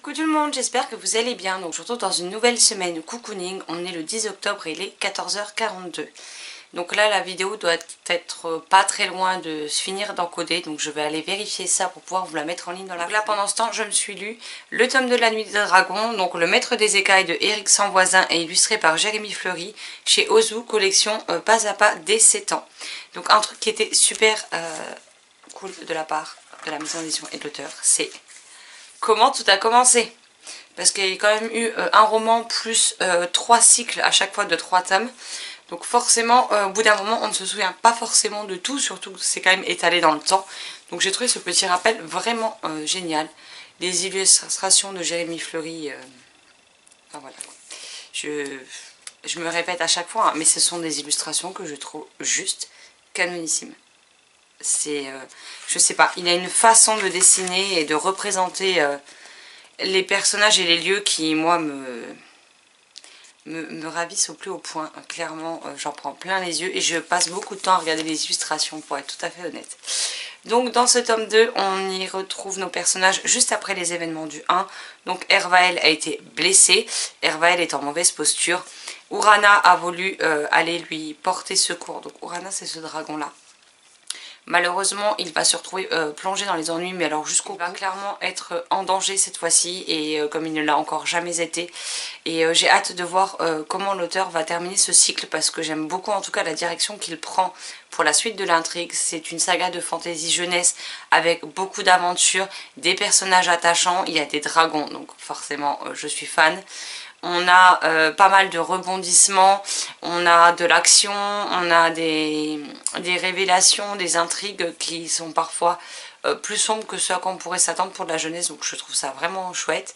Coucou tout le monde, j'espère que vous allez bien. Donc je vous retrouve dans une nouvelle semaine cocooning. On est le 10 octobre et il est 14h42. Donc là la vidéo doit être pas très loin de se finir d'encoder. Donc je vais aller vérifier ça pour pouvoir vous la mettre en ligne dans la... Donc là pendant ce temps je me suis lu le tome de la nuit des dragons. Donc le maître des écailles de Éric Sanvoisin et illustré par Jérémy Fleury chez Ozu, collection pas à pas dès 7 ans. Donc un truc qui était super cool de la part de la maison d'édition et de l'auteur, c'est comment tout a commencé. Parce qu'il y a quand même eu un roman plus 3 cycles à chaque fois de 3 tomes. Donc forcément, au bout d'un moment, on ne se souvient pas forcément de tout, surtout que c'est quand même étalé dans le temps. Donc j'ai trouvé ce petit rappel vraiment génial. Les illustrations de Jérémy Fleury, enfin voilà. Je me répète à chaque fois, hein, mais ce sont des illustrations que je trouve juste canonissimes. C'est, je sais pas, il a une façon de dessiner et de représenter les personnages et les lieux qui, moi, me ravissent au plus haut point. Clairement, j'en prends plein les yeux et je passe beaucoup de temps à regarder les illustrations, pour être tout à fait honnête. Donc dans ce tome 2, on y retrouve nos personnages juste après les événements du 1. Donc Ervael a été blessé, Ervael est en mauvaise posture. Urana a voulu aller lui porter secours. Donc Urana, c'est ce dragon-là. Malheureusement, il va se retrouver plongé dans les ennuis, mais alors jusqu'au bout. Il va clairement être en danger cette fois-ci, et comme il ne l'a encore jamais été. Et j'ai hâte de voir comment l'auteur va terminer ce cycle, parce que j'aime beaucoup en tout cas la direction qu'il prend pour la suite de l'intrigue. C'est une saga de fantasy jeunesse avec beaucoup d'aventures, des personnages attachants, il y a des dragons, donc forcément je suis fan. On a pas mal de rebondissements, on a de l'action, on a des révélations, des intrigues qui sont parfois plus sombres que ce à quoi on pourrait s'attendre pour de la jeunesse, donc je trouve ça vraiment chouette.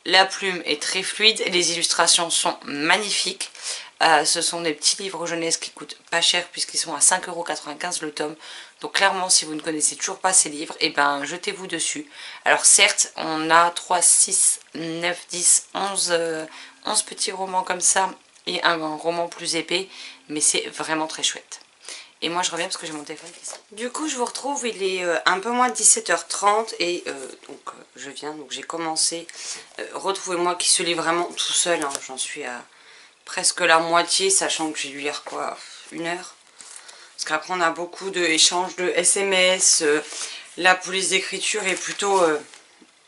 La plume est très fluide, les illustrations sont magnifiques. Ce sont des petits livres jeunesse qui coûtent pas cher puisqu'ils sont à 5,95 € le tome. Donc clairement, si vous ne connaissez toujours pas ces livres, et ben jetez-vous dessus. Alors certes, on a 3, 6, 9, 10, 11 petits romans comme ça et un roman plus épais, mais c'est vraiment très chouette. Et moi je reviens parce que j'ai mon téléphone qui sonne. Du coup je vous retrouve, il est un peu moins de 17h30 et je viens, donc j'ai commencé. Retrouvez-moi qui se lit vraiment tout seul, hein. J'en suis à presque la moitié, sachant que j'ai dû lire quoi, 1 heure. Parce qu'après on a beaucoup d'échanges de SMS, la police d'écriture est plutôt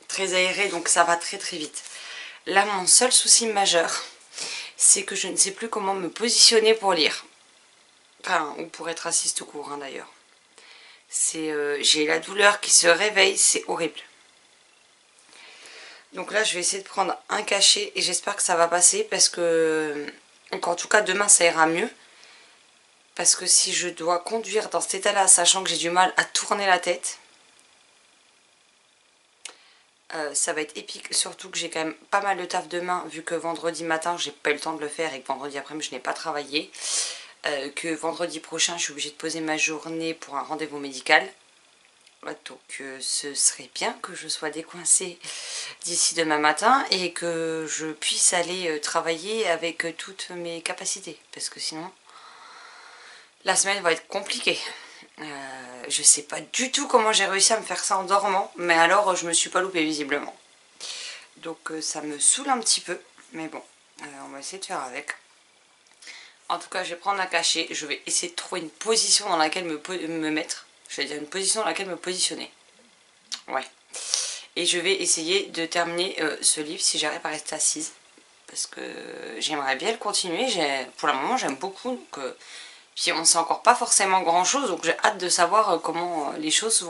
très aérée, donc ça va très très vite. Là mon seul souci majeur, c'est que je ne sais plus comment me positionner pour lire. Enfin, ou pour être assise tout court, hein, d'ailleurs. J'ai la douleur qui se réveille, c'est horrible. Donc là, je vais essayer de prendre un cachet et j'espère que ça va passer parce que... Donc en tout cas, demain, ça ira mieux. Parce que si je dois conduire dans cet état-là, sachant que j'ai du mal à tourner la tête, ça va être épique. Surtout que j'ai quand même pas mal de taf demain, vu que vendredi matin, j'ai pas eu le temps de le faire et que vendredi après-midi, je n'ai pas travaillé. Que vendredi prochain je suis obligée de poser ma journée pour un rendez-vous médical. Donc ce serait bien que je sois décoincée d'ici demain matin et que je puisse aller travailler avec toutes mes capacités, parce que sinon la semaine va être compliquée. Je sais pas du tout comment j'ai réussi à me faire ça en dormant, mais alors je me suis pas loupée visiblement. Donc ça me saoule un petit peu, mais bon, on va essayer de faire avec. En tout cas, je vais prendre un cachet. Je vais essayer de trouver une position dans laquelle me mettre. Je vais dire une position dans laquelle me positionner. Ouais. Et je vais essayer de terminer ce livre si j'arrive à rester assise. Parce que j'aimerais bien le continuer. Pour le moment, j'aime beaucoup. Donc, puis on ne sait encore pas forcément grand chose. Donc j'ai hâte de savoir comment les choses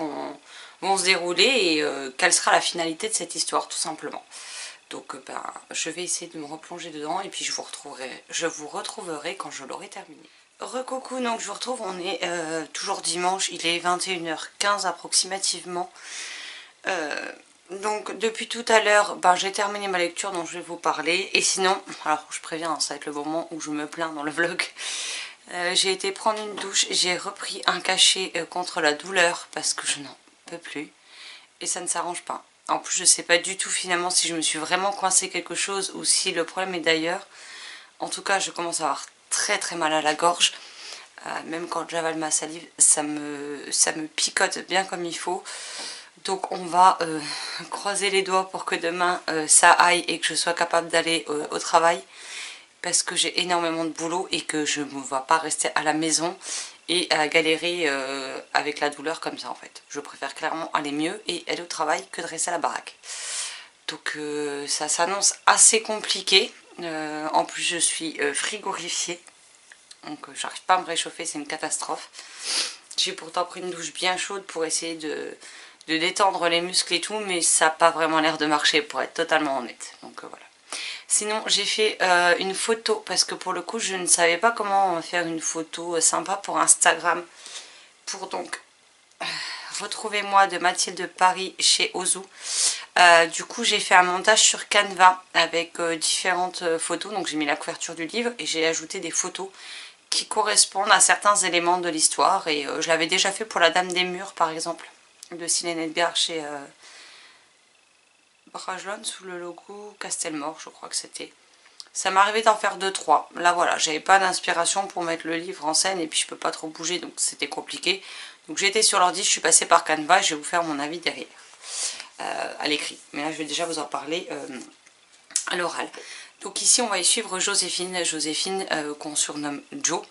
vont se dérouler et quelle sera la finalité de cette histoire, tout simplement. Donc je vais essayer de me replonger dedans et puis je vous retrouverai quand je l'aurai terminé. Recoucou, donc je vous retrouve, on est toujours dimanche, il est 21h15 approximativement. Donc depuis tout à l'heure, j'ai terminé ma lecture dont je vais vous parler. Et sinon, alors je préviens, ça va être le moment où je me plains dans le vlog. J'ai été prendre une douche, j'ai repris un cachet contre la douleur parce que je n'en peux plus. Et ça ne s'arrange pas. En plus, je ne sais pas du tout finalement si je me suis vraiment coincé quelque chose ou si le problème est d'ailleurs. En tout cas, je commence à avoir très très mal à la gorge. Même quand j'avale ma salive, ça me picote bien comme il faut. Donc on va croiser les doigts pour que demain ça aille et que je sois capable d'aller au travail. Parce que j'ai énormément de boulot et que je ne me vois pas rester à la maison et à galérer avec la douleur comme ça en fait. Je préfère clairement aller mieux et aller au travail que de rester à la baraque. Donc ça s'annonce assez compliqué. En plus je suis frigorifiée. Donc j'arrive pas à me réchauffer, c'est une catastrophe. J'ai pourtant pris une douche bien chaude pour essayer de détendre les muscles et tout, mais ça n'a pas vraiment l'air de marcher pour être totalement honnête. Donc voilà. Sinon j'ai fait une photo parce que pour le coup je ne savais pas comment faire une photo sympa pour Instagram. Pour donc retrouvez-moi de Mathilde Paris chez Ozu. Du coup j'ai fait un montage sur Canva avec différentes photos. Donc j'ai mis la couverture du livre et j'ai ajouté des photos qui correspondent à certains éléments de l'histoire. Et je l'avais déjà fait pour la Dame des Murs par exemple, de Silène Edgar chez Brajlon sous le logo Castelmore, je crois que c'était. Ça m'arrivait d'en faire 2-3. Là voilà, j'avais pas d'inspiration pour mettre le livre en scène et puis je peux pas trop bouger donc c'était compliqué. Donc j'étais sur l'ordi, je suis passée par Canva et je vais vous faire mon avis derrière, à l'écrit. Mais là je vais déjà vous en parler à l'oral. Donc ici on va y suivre Joséphine, qu'on surnomme Jo.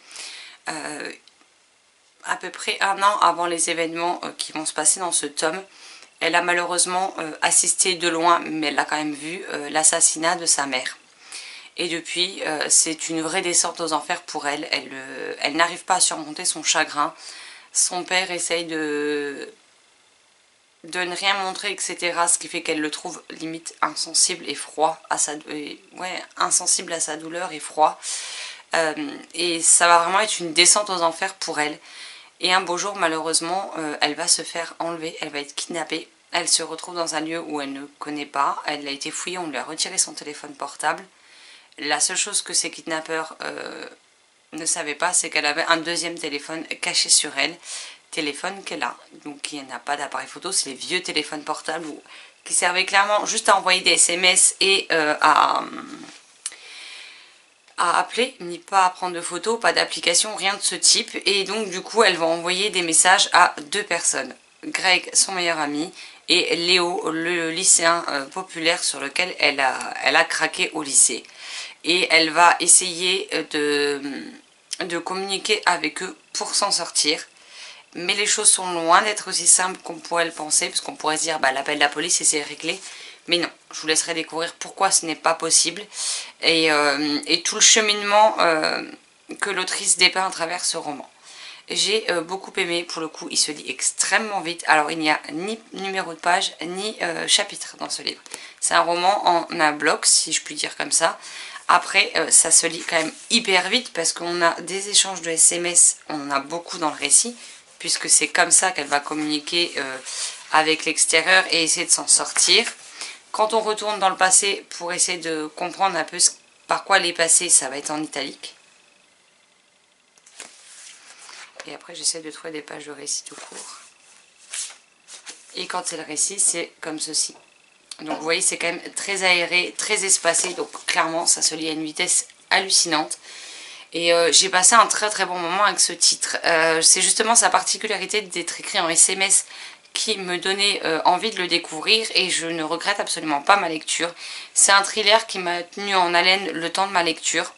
À peu près un an avant les événements qui vont se passer dans ce tome, elle a malheureusement assisté de loin, mais elle a quand même vu l'assassinat de sa mère. Et depuis, c'est une vraie descente aux enfers pour elle. Elle n'arrive pas à surmonter son chagrin. Son père essaye de ne rien montrer, etc. Ce qui fait qu'elle le trouve limite insensible et froid à sa, insensible à sa douleur et froid. Et ça va vraiment être une descente aux enfers pour elle. Et un beau jour, malheureusement, elle va se faire enlever, elle va être kidnappée. Elle se retrouve dans un lieu où elle ne connaît pas. Elle a été fouillée, on lui a retiré son téléphone portable. La seule chose que ces kidnappeurs ne savaient pas, c'est qu'elle avait un deuxième téléphone caché sur elle. Téléphone qu'elle a, donc qui n'a pas d'appareil photo, c'est les vieux téléphones portables qui servaient clairement juste à envoyer des SMS et à appeler, ni pas à prendre de photos, pas d'application, rien de ce type. Et donc du coup elle va envoyer des messages à 2 personnes. Greg, son meilleur ami, et Léo, le lycéen populaire sur lequel elle a craqué au lycée. Et elle va essayer de communiquer avec eux pour s'en sortir. Mais les choses sont loin d'être aussi simples qu'on pourrait le penser, parce qu'on pourrait se dire bah, elle appelle la police et c'est réglé. Mais non, je vous laisserai découvrir pourquoi ce n'est pas possible et tout le cheminement que l'autrice dépeint à travers ce roman. J'ai beaucoup aimé, pour le coup il se lit extrêmement vite. Alors il n'y a ni numéro de page ni chapitre dans ce livre. C'est un roman en un bloc, si je puis dire comme ça. Après ça se lit quand même hyper vite parce qu'on a des échanges de SMS, on en a beaucoup dans le récit, puisque c'est comme ça qu'elle va communiquer avec l'extérieur et essayer de s'en sortir. Quand on retourne dans le passé pour essayer de comprendre un peu par quoi elle est passée, ça va être en italique. Et après j'essaie de trouver des pages de récit tout court. Et quand c'est le récit, c'est comme ceci. Donc vous voyez, c'est quand même très aéré, très espacé, donc clairement ça se lit à une vitesse hallucinante. Et j'ai passé un très très bon moment avec ce titre. C'est justement sa particularité d'être écrit en SMS qui me donnait envie de le découvrir et je ne regrette absolument pas ma lecture. C'est un thriller qui m'a tenu en haleine le temps de ma lecture.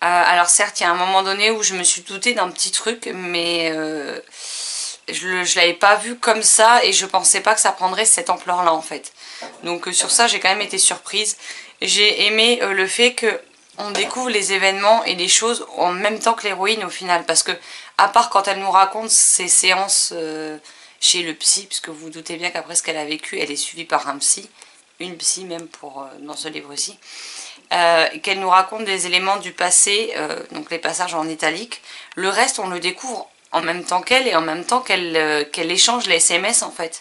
Alors certes, il y a un moment donné où je me suis doutée d'un petit truc, mais je l'avais pas vu comme ça et je pensais pas que ça prendrait cette ampleur-là en fait. Donc sur ça, j'ai quand même été surprise. J'ai aimé le fait que on découvre les événements et les choses en même temps que l'héroïne au final, parce que à part quand elle nous raconte ses séances chez le psy, puisque vous vous doutez bien qu'après ce qu'elle a vécu, elle est suivie par un psy, une psy même pour dans ce livre-ci, qu'elle nous raconte des éléments du passé, donc les passages en italique. Le reste, on le découvre en même temps qu'elle et en même temps qu'elle échange les SMS en fait.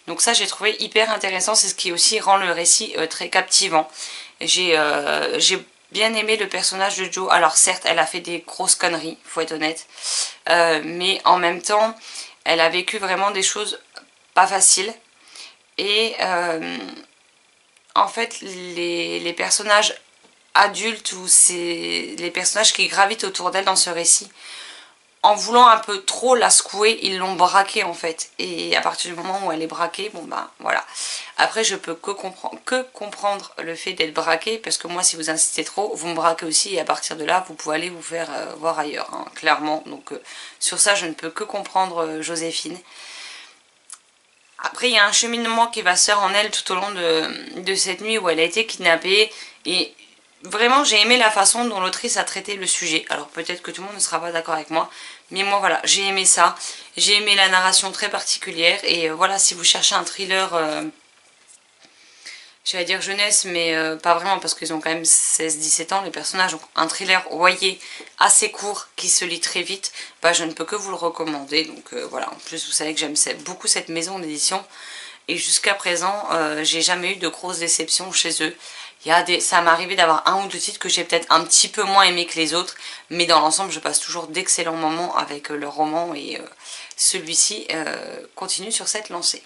Donc ça, j'ai trouvé hyper intéressant, c'est ce qui aussi rend le récit très captivant. J'ai bien aimé le personnage de Jo. Alors certes, elle a fait des grosses conneries, faut être honnête, mais en même temps, elle a vécu vraiment des choses pas faciles. Et en fait, les personnages adultes ou les personnages qui gravitent autour d'elle dans ce récit en voulant un peu trop la secouer, ils l'ont braquée en fait. Et à partir du moment où elle est braquée, bon bah voilà. Après je peux que comprendre le fait d'être braquée, parce que moi si vous insistez trop, vous me braquez aussi et à partir de là vous pouvez aller vous faire voir ailleurs, hein, clairement. Donc sur ça je ne peux que comprendre Joséphine. Après il y a un cheminement qui va se faire en elle tout au long de cette nuit où elle a été kidnappée. Et vraiment j'ai aimé la façon dont l'autrice a traité le sujet. Alors peut-être que tout le monde ne sera pas d'accord avec moi, mais moi voilà, j'ai aimé ça. J'ai aimé la narration très particulière. Et voilà, si vous cherchez un thriller, j'allais dire jeunesse, mais pas vraiment, parce qu'ils ont quand même 16-17 ans les personnages. Donc un thriller, vous voyez, assez court, qui se lit très vite, bah je ne peux que vous le recommander. Donc voilà, en plus vous savez que j'aime beaucoup cette maison d'édition. Et jusqu'à présent, j'ai jamais eu de grosses déceptions chez eux. Ça m'est arrivé d'avoir un ou deux titres que j'ai peut-être un petit peu moins aimé que les autres, mais dans l'ensemble je passe toujours d'excellents moments avec leur roman, et celui-ci continue sur cette lancée.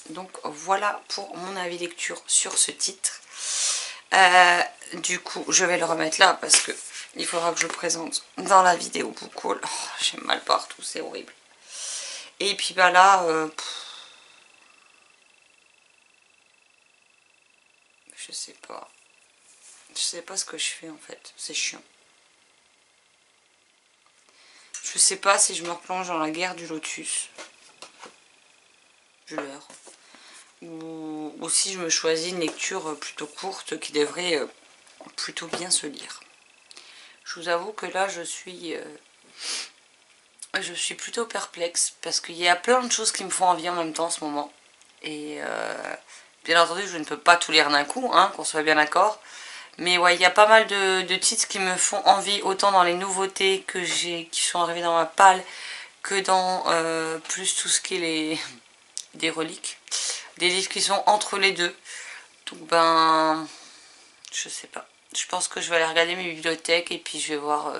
Donc voilà pour mon avis lecture sur ce titre. Du coup je vais le remettre là parce que il faudra que je le présente dans la vidéo book haul. Oh, j'ai mal partout, c'est horrible. Et puis bah là, je sais pas. Je sais pas ce que je fais en fait, c'est chiant. Je sais pas si je me replonge dans la guerre du lotus. Je leurre. Ou si je me choisis une lecture plutôt courte qui devrait plutôt bien se lire. Je vous avoue que là je suis plutôt perplexe parce qu'il y a plein de choses qui me font envie en même temps en ce moment. Et bien entendu je ne peux pas tout lire d'un coup, hein, qu'on soit bien d'accord. Mais ouais, il y a pas mal de titres qui me font envie, autant dans les nouveautés qui sont arrivées dans ma palle, que dans plus tout ce qui est des reliques. Des livres qui sont entre les deux. Donc ben, je sais pas. Je pense que je vais aller regarder mes bibliothèques et puis je vais voir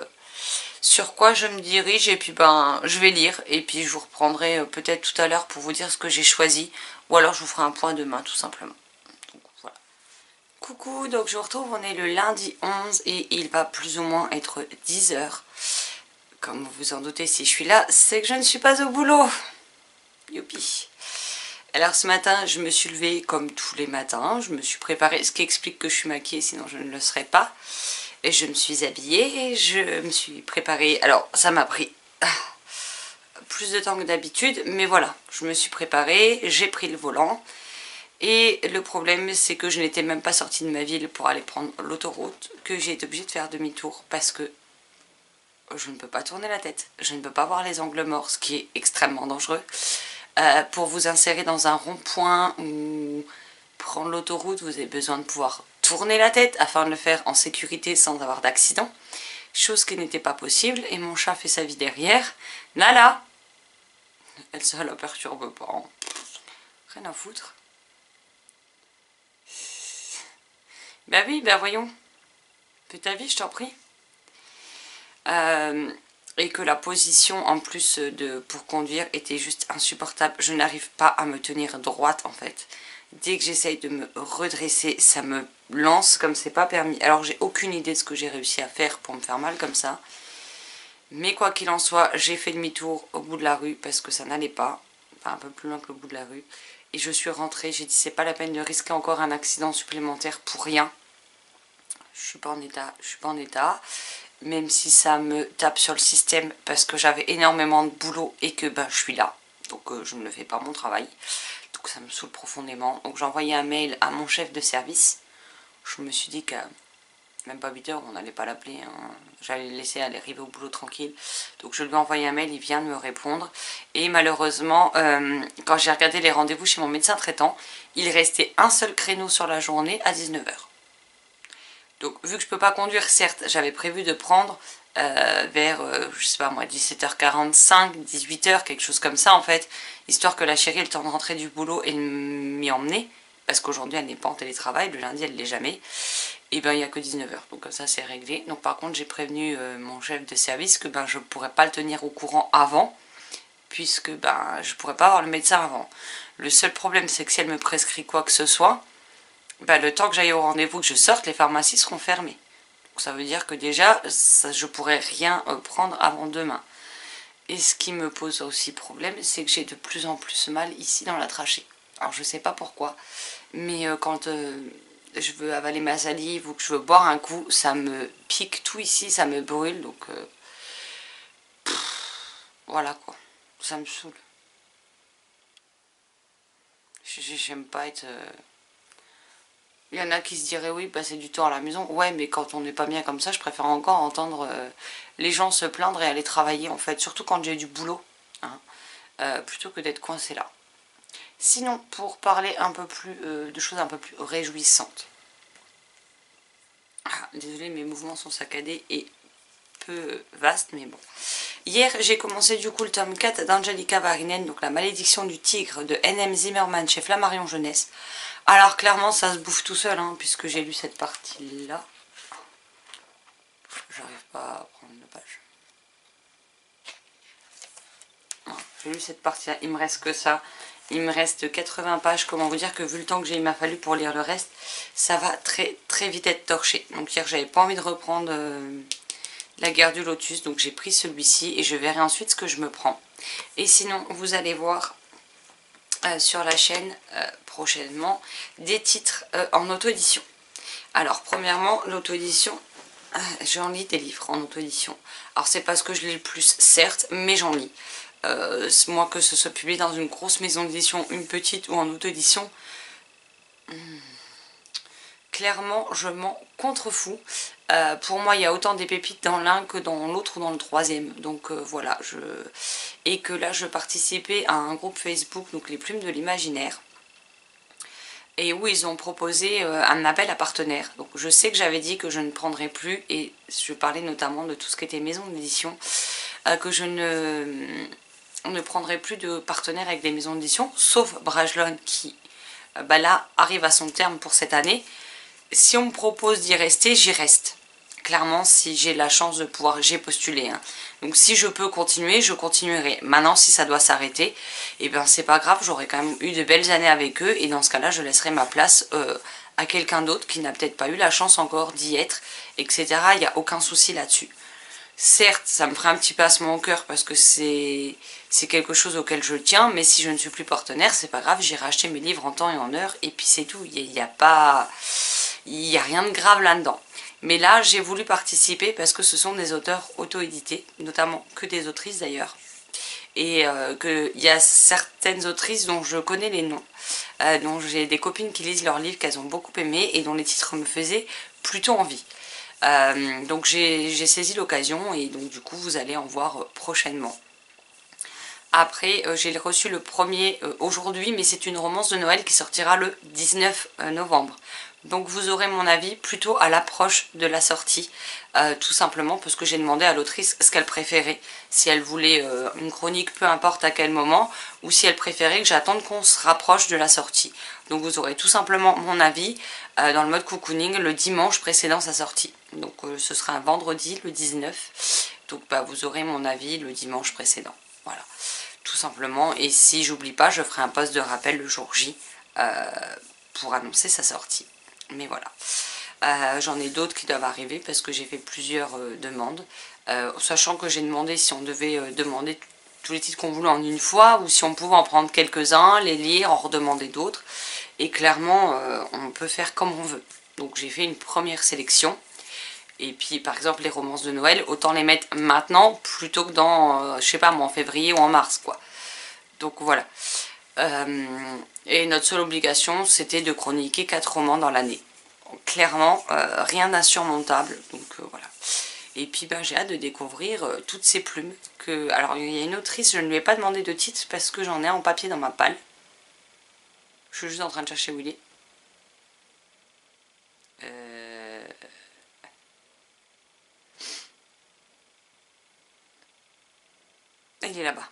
sur quoi je me dirige. Et puis ben, je vais lire et puis je vous reprendrai peut-être tout à l'heure pour vous dire ce que j'ai choisi. Ou alors je vous ferai un point demain tout simplement. Donc voilà. Coucou, donc je vous retrouve, on est le lundi 11 et il va plus ou moins être 10 h. Comme vous vous en doutez, si je suis là, c'est que je ne suis pas au boulot. Youpi. Alors ce matin, je me suis levée comme tous les matins, je me suis préparée, ce qui explique que je suis maquillée, sinon je ne le serais pas. Et je me suis habillée, je me suis préparée, alors ça m'a pris plus de temps que d'habitude, mais voilà, je me suis préparée, j'ai pris le volant. Et le problème, c'est que je n'étais même pas sortie de ma ville pour aller prendre l'autoroute, que j'ai été obligée de faire demi-tour parce que je ne peux pas tourner la tête, je ne peux pas voir les angles morts, ce qui est extrêmement dangereux. Pour vous insérer dans un rond-point ou prendre l'autoroute, vous avez besoin de pouvoir tourner la tête afin de le faire en sécurité sans avoir d'accident. Chose qui n'était pas possible, et mon chat fait sa vie derrière. Nala, elle ça la perturbe pas. Hein. Rien à foutre. Bah oui, bah voyons. Fais ta vie, je t'en prie. Et que la position en plus pour conduire était juste insupportable. Je n'arrive pas à me tenir droite en fait. Dès que j'essaye de me redresser, ça me lance comme c'est pas permis. Alors j'ai aucune idée de ce que j'ai réussi à faire pour me faire mal comme ça. Mais quoi qu'il en soit, j'ai fait demi-tour au bout de la rue parce que ça n'allait pas. Enfin un peu plus loin que le bout de la rue. Et je suis rentrée, j'ai dit c'est pas la peine de risquer encore un accident supplémentaire pour rien. Je suis pas en état, je suis pas en état. Même si ça me tape sur le système parce que j'avais énormément de boulot et que ben, je suis là. Donc je ne fais pas mon travail. Donc ça me saoule profondément. Donc j'ai envoyé un mail à mon chef de service. Je me suis dit qu'à même pas 8 h, on n'allait pas l'appeler. Hein. J'allais le laisser aller arriver au boulot tranquille. Donc je lui ai envoyé un mail, il vient de me répondre. Et malheureusement, quand j'ai regardé les rendez-vous chez mon médecin traitant, il restait un seul créneau sur la journée à 19 h. Donc vu que je peux pas conduire, certes, j'avais prévu de prendre vers, je sais pas moi, 17h45, 18 h, quelque chose comme ça en fait, histoire que la chérie ait le temps de rentrer du boulot et de m'y emmener, parce qu'aujourd'hui elle n'est pas en télétravail, le lundi elle l'est jamais, et ben il n'y a que 19 h, donc comme ça c'est réglé. Donc par contre j'ai prévenu mon chef de service que ben je pourrais pas le tenir au courant avant, puisque ben je pourrais pas avoir le médecin avant. Le seul problème c'est que si elle me prescrit quoi que ce soit, bah, le temps que j'aille au rendez-vous, que je sorte, les pharmacies seront fermées. Donc ça veut dire que déjà, je pourrais rien prendre avant demain. Et ce qui me pose aussi problème, c'est que j'ai de plus en plus mal ici dans la trachée. Alors je sais pas pourquoi, mais quand je veux avaler ma salive ou que je veux boire un coup, ça me pique tout ici, ça me brûle, donc voilà quoi, ça me saoule. J'aime pas être... Il y en a qui se diraient oui, passer du temps à la maison. Ouais, mais quand on n'est pas bien comme ça, je préfère encore entendre les gens se plaindre et aller travailler en fait, surtout quand j'ai du boulot, hein, plutôt que d'être coincé là. Sinon, pour parler un peu plus de choses un peu plus réjouissantes. Ah, désolée, mes mouvements sont saccadés et peu vastes, mais bon. Hier, j'ai commencé du coup le tome 4 d'Angelika Varinen, donc La malédiction du tigre de N.M. Zimmerman chez Flammarion Jeunesse. Alors clairement, ça se bouffe tout seul, hein, puisque j'ai lu cette partie-là. J'arrive pas à prendre la page. J'ai lu cette partie-là, il me reste que ça. Il me reste 80 pages, comment vous dire que vu le temps que il m'a fallu pour lire le reste, ça va très très vite être torché. Donc hier, j'avais pas envie de reprendre La guerre du lotus, donc j'ai pris celui-ci et je verrai ensuite ce que je me prends. Et sinon, vous allez voir sur la chaîne prochainement des titres en auto-édition. Alors premièrement, l'auto-édition, j'en lis des livres en auto-édition. Alors c'est pas ce que je lis le plus, certes, mais j'en lis. Moi, que ce soit publié dans une grosse maison d'édition, une petite ou en auto-édition, clairement je m'en contrefous. Pour moi il y a autant des pépites dans l'un que dans l'autre ou dans le troisième, donc voilà. Et que là je participais à un groupe Facebook, donc les plumes de l'imaginaire, et où ils ont proposé un appel à partenaires. Donc je sais que j'avais dit que je ne prendrais plus, et je parlais notamment de tout ce qui était maison d'édition, que je ne prendrai plus de partenaires avec des maisons d'édition, sauf Brajlon qui là arrive à son terme pour cette année. Si on me propose d'y rester, j'y reste. Clairement, si j'ai la chance de pouvoir, j'ai postulé, hein. Donc si je peux continuer, je continuerai. Maintenant, si ça doit s'arrêter, et ben c'est pas grave, j'aurai quand même eu de belles années avec eux, et dans ce cas-là, je laisserai ma place à quelqu'un d'autre qui n'a peut-être pas eu la chance encore d'y être, etc. Il n'y a aucun souci là-dessus. Certes, ça me ferait un petit pincement au cœur parce que c'est quelque chose auquel je tiens, mais si je ne suis plus partenaire, c'est pas grave, j'irai acheter mes livres en temps et en heure, et puis c'est tout. Il n'y a rien de grave là-dedans. Mais là, j'ai voulu participer parce que ce sont des auteurs auto-édités, notamment que des autrices d'ailleurs. Et qu'il y a certaines autrices dont je connais les noms, dont j'ai des copines qui lisent leurs livres qu'elles ont beaucoup aimés et dont les titres me faisaient plutôt envie. Donc j'ai saisi l'occasion et donc du coup vous allez en voir prochainement. Après j'ai reçu le premier aujourd'hui, mais c'est une romance de Noël qui sortira le 19 novembre. Donc vous aurez mon avis plutôt à l'approche de la sortie, tout simplement parce que j'ai demandé à l'autrice ce qu'elle préférait, si elle voulait une chronique peu importe à quel moment, ou si elle préférait que j'attende qu'on se rapproche de la sortie. Donc vous aurez tout simplement mon avis dans le mode cocooning le dimanche précédant sa sortie. Donc ce sera un vendredi le 19, donc vous aurez mon avis le dimanche précédent. Voilà, tout simplement. Et si j'oublie pas, je ferai un post de rappel le jour J pour annoncer sa sortie. Mais voilà, j'en ai d'autres qui doivent arriver parce que j'ai fait plusieurs demandes, sachant que j'ai demandé si on devait demander tous les titres qu'on voulait en une fois ou si on pouvait en prendre quelques-uns, les lire, en redemander d'autres. Et clairement, on peut faire comme on veut. Donc j'ai fait une première sélection. Et puis par exemple les romances de Noël, autant les mettre maintenant plutôt que dans, je sais pas moi, en février ou en mars quoi. Donc voilà. Et notre seule obligation c'était de chroniquer 4 romans dans l'année. Clairement rien d'insurmontable, donc voilà. Et puis j'ai hâte de découvrir toutes ces plumes que... Alors il y a une autrice, je ne lui ai pas demandé de titre parce que j'en ai en papier dans ma palle. Je suis juste en train de chercher où il est. Il est là-bas.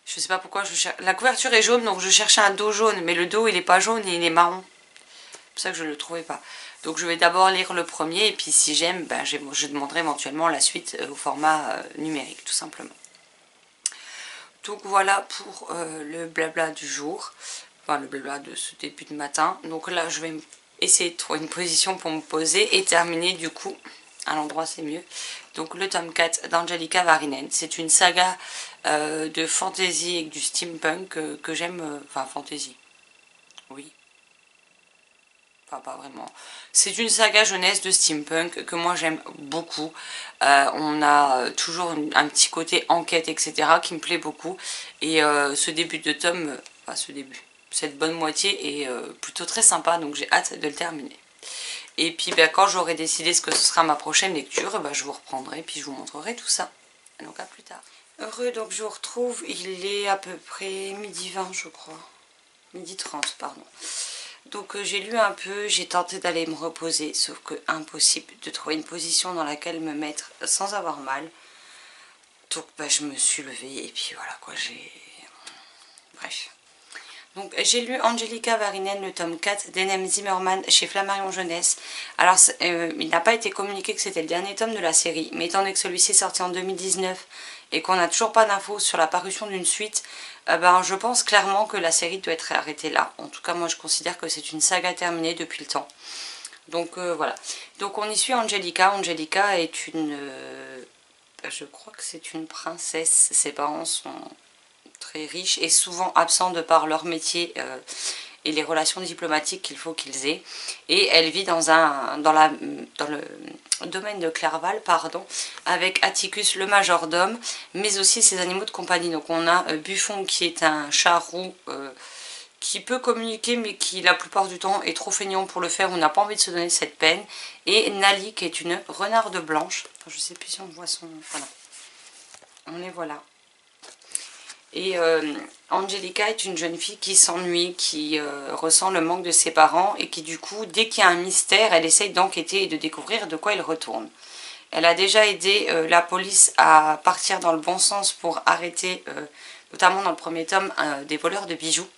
Je sais pas pourquoi je cherche. La couverture est jaune, donc je cherchais un dos jaune, mais le dos il est pas jaune, il est marron. C'est pour ça que je le trouvais pas. Donc je vais d'abord lire le premier, et puis si j'aime, je demanderai éventuellement la suite au format numérique, tout simplement. Donc voilà pour le blabla du jour. Enfin le blabla de ce début de matin. Donc là je vais essayer de trouver une position pour me poser et terminer du coup à l'endroit c'est mieux. Donc le tome 4 d'Angelica Varinen. C'est une saga de fantasy et du steampunk que j'aime, enfin fantasy, oui. Enfin pas vraiment. C'est une saga jeunesse de steampunk que moi j'aime beaucoup. On a toujours un petit côté enquête etc. qui me plaît beaucoup. Et ce début de tome, enfin ce début, cette bonne moitié est plutôt très sympa, donc j'ai hâte de le terminer. Et puis ben, quand j'aurai décidé ce que ce sera ma prochaine lecture, ben, je vous reprendrai puis je vous montrerai tout ça. Donc à plus tard. Heureux, donc je vous retrouve, il est à peu près midi 20 je crois. Midi 30 pardon. Donc j'ai lu un peu, j'ai tenté d'aller me reposer, sauf que impossible de trouver une position dans laquelle me mettre sans avoir mal. Donc bah, je me suis levée et puis voilà quoi, j'ai... Bref. Donc j'ai lu Angelica Varinen, le tome 4 d'Enem Zimmerman chez Flammarion Jeunesse. Alors il n'a pas été communiqué que c'était le dernier tome de la série, mais étant donné que celui-ci est sorti en 2019 et qu'on n'a toujours pas d'infos sur la parution d'une suite, ben, je pense clairement que la série doit être arrêtée là. En tout cas moi je considère que c'est une saga terminée depuis le temps. Donc voilà. Donc on y suit Angelica. Angelica est une... je crois que c'est une princesse. Ses parents sont très riches et souvent absents de par leur métier et les relations diplomatiques qu'il faut qu'ils aient. Et elle vit dans le domaine de Clerval, pardon, avec Atticus le majordome, mais aussi ses animaux de compagnie. Donc on a Buffon qui est un chat roux qui peut communiquer mais qui la plupart du temps est trop feignant pour le faire, on n'a pas envie de se donner cette peine. Et Nali qui est une renarde blanche, enfin, je sais plus si on voit son... Voilà, on les voilà. Et Angelica est une jeune fille qui s'ennuie, qui ressent le manque de ses parents et qui du coup, dès qu'il y a un mystère, elle essaye d'enquêter et de découvrir de quoi il retourne. Elle a déjà aidé la police à partir dans le bon sens pour arrêter, notamment dans le premier tome, des voleurs de bijoux,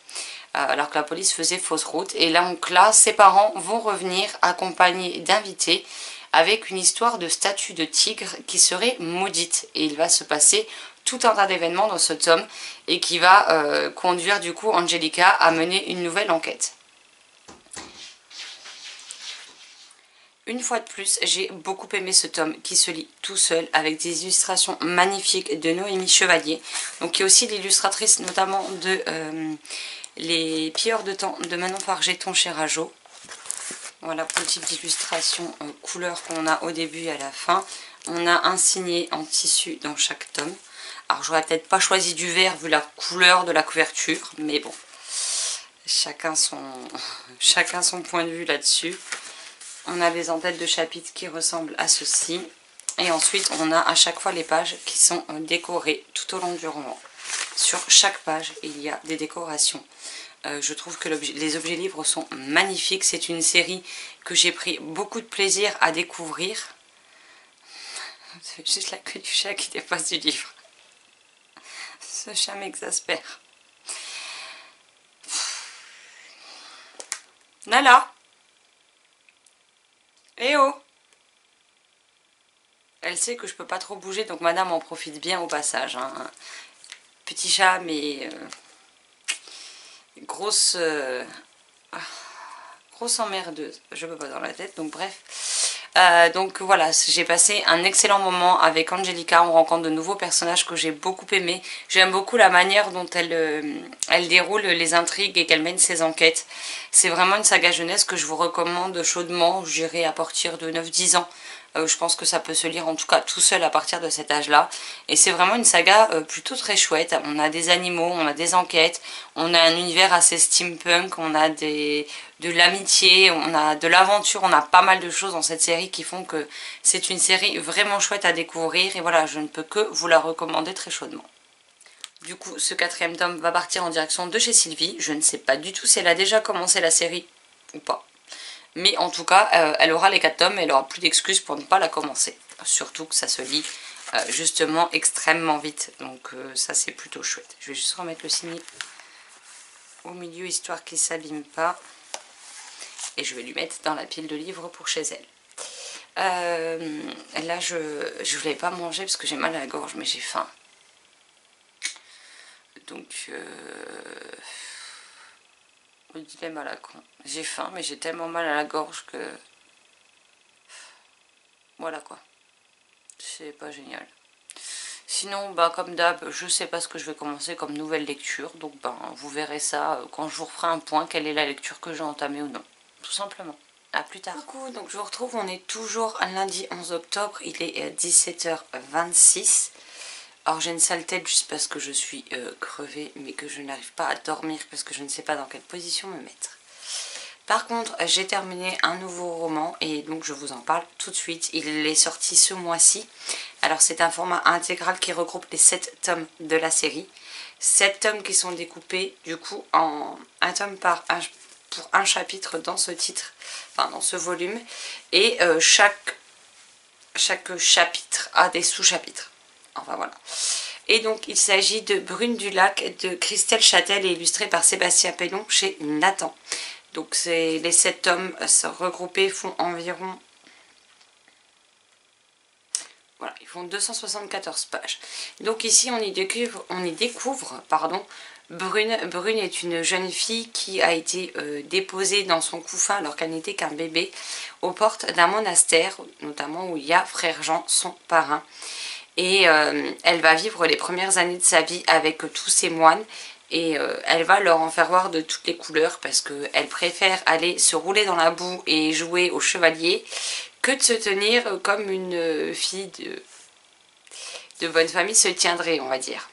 alors que la police faisait fausse route. Et donc là, ses parents vont revenir accompagnés d'invités avec une histoire de statue de tigre qui serait maudite. Et il va se passer tout un tas d'événements dans ce tome et qui va conduire du coup Angelica à mener une nouvelle enquête. Une fois de plus, j'ai beaucoup aimé ce tome qui se lit tout seul avec des illustrations magnifiques de Noémie Chevalier, donc qui est aussi l'illustratrice notamment de Les Pilleurs de temps de Manon Farget, Ton cher Ajo. Voilà pour le type d'illustration couleur qu'on a au début et à la fin. On a un signé en tissu dans chaque tome. Alors j'aurais peut-être pas choisi du vert vu la couleur de la couverture, mais bon, chacun son point de vue là-dessus. On a les en-têtes de chapitres qui ressemblent à ceci. Et ensuite, on a à chaque fois les pages qui sont décorées tout au long du roman. Sur chaque page, il y a des décorations. Je trouve que les objets livres sont magnifiques. C'est une série que j'ai pris beaucoup de plaisir à découvrir. C'est juste la queue du chat qui dépasse du livre. Ce chat m'exaspère. Nala! Eh oh! Elle sait que je peux pas trop bouger, donc madame en profite bien au passage. Hein. Petit chat, mais grosse emmerdeuse. Je peux pas dans la tête, donc bref. Donc voilà, j'ai passé un excellent moment avec Angelica. On rencontre de nouveaux personnages que j'ai beaucoup aimés. J'aime beaucoup la manière dont elle déroule les intrigues et qu'elle mène ses enquêtes. C'est vraiment une saga jeunesse que je vous recommande chaudement. J'irai à partir de 9-10 ans. Je pense que ça peut se lire en tout cas tout seul à partir de cet âge-là. Et c'est vraiment une saga plutôt très chouette. On a des animaux, on a des enquêtes, on a un univers assez steampunk, on a de l'amitié, on a de l'aventure, on a pas mal de choses dans cette série qui font que c'est une série vraiment chouette à découvrir. Et voilà, je ne peux que vous la recommander très chaudement. Du coup, ce 4e tome va partir en direction de chez Sylvie. Je ne sais pas du tout si elle a déjà commencé la série ou pas. Mais en tout cas, elle aura les 4 tomes et elle aura plus d'excuses pour ne pas la commencer. Surtout que ça se lit justement extrêmement vite. Donc ça c'est plutôt chouette. Je vais juste remettre le signet au milieu histoire qu'il ne s'abîme pas. Et je vais lui mettre dans la pile de livres pour chez elle. Là je voulais pas manger parce que j'ai mal à la gorge mais j'ai faim. Donc... le dilemme à la con. J'ai faim mais j'ai tellement mal à la gorge que... Voilà quoi. C'est pas génial. Sinon, bah, comme d'hab, je sais pas ce que je vais commencer comme nouvelle lecture. Donc ben, vous verrez ça quand je vous referai un point, quelle est la lecture que j'ai entamée ou non. Tout simplement. A plus tard. Coucou, donc je vous retrouve, on est toujours lundi 11 octobre, il est 17h26. Alors j'ai une sale tête juste parce que je suis crevée, mais que je n'arrive pas à dormir parce que je ne sais pas dans quelle position me mettre. Par contre, j'ai terminé un nouveau roman et donc je vous en parle tout de suite. Il est sorti ce mois-ci. Alors c'est un format intégral qui regroupe les 7 tomes de la série. 7 tomes qui sont découpés du coup en un tome pour un chapitre dans ce titre, enfin dans ce volume. Et chaque chapitre a des sous-chapitres. Enfin voilà. Et donc il s'agit de Brune du Lac de Christelle Châtel et illustré par Sébastien Pellon chez Nathan. Donc les 7 tomes regroupés font environ... Voilà, ils font 274 pages. Donc ici on y découvre Brune. Brune est une jeune fille qui a été déposée dans son couffin alors qu'elle n'était qu'un bébé aux portes d'un monastère, notamment où il y a Frère Jean, son parrain. Et elle va vivre les premières années de sa vie avec tous ces moines. Et elle va leur en faire voir de toutes les couleurs parce qu'elle préfère aller se rouler dans la boue et jouer au chevalier que de se tenir comme une fille de bonne famille se tiendrait, on va dire.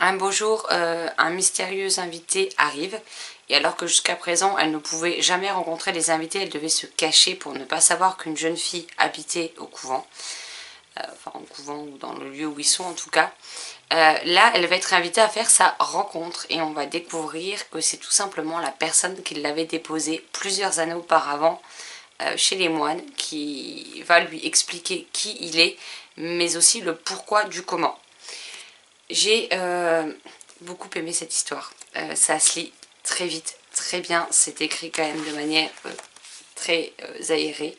Un beau jour, un mystérieux invité arrive et alors que jusqu'à présent elle ne pouvait jamais rencontrer les invités, elle devait se cacher pour ne pas savoir qu'une jeune fille habitait au couvent. Enfin au couvent ou dans le lieu où ils sont en tout cas. Là, elle va être invitée à faire sa rencontre et on va découvrir que c'est tout simplement la personne qui l'avait déposée plusieurs années auparavant chez les moines qui va lui expliquer qui il est, mais aussi le pourquoi du comment. J'ai beaucoup aimé cette histoire. Ça se lit très vite, très bien. C'est écrit quand même de manière très aérée.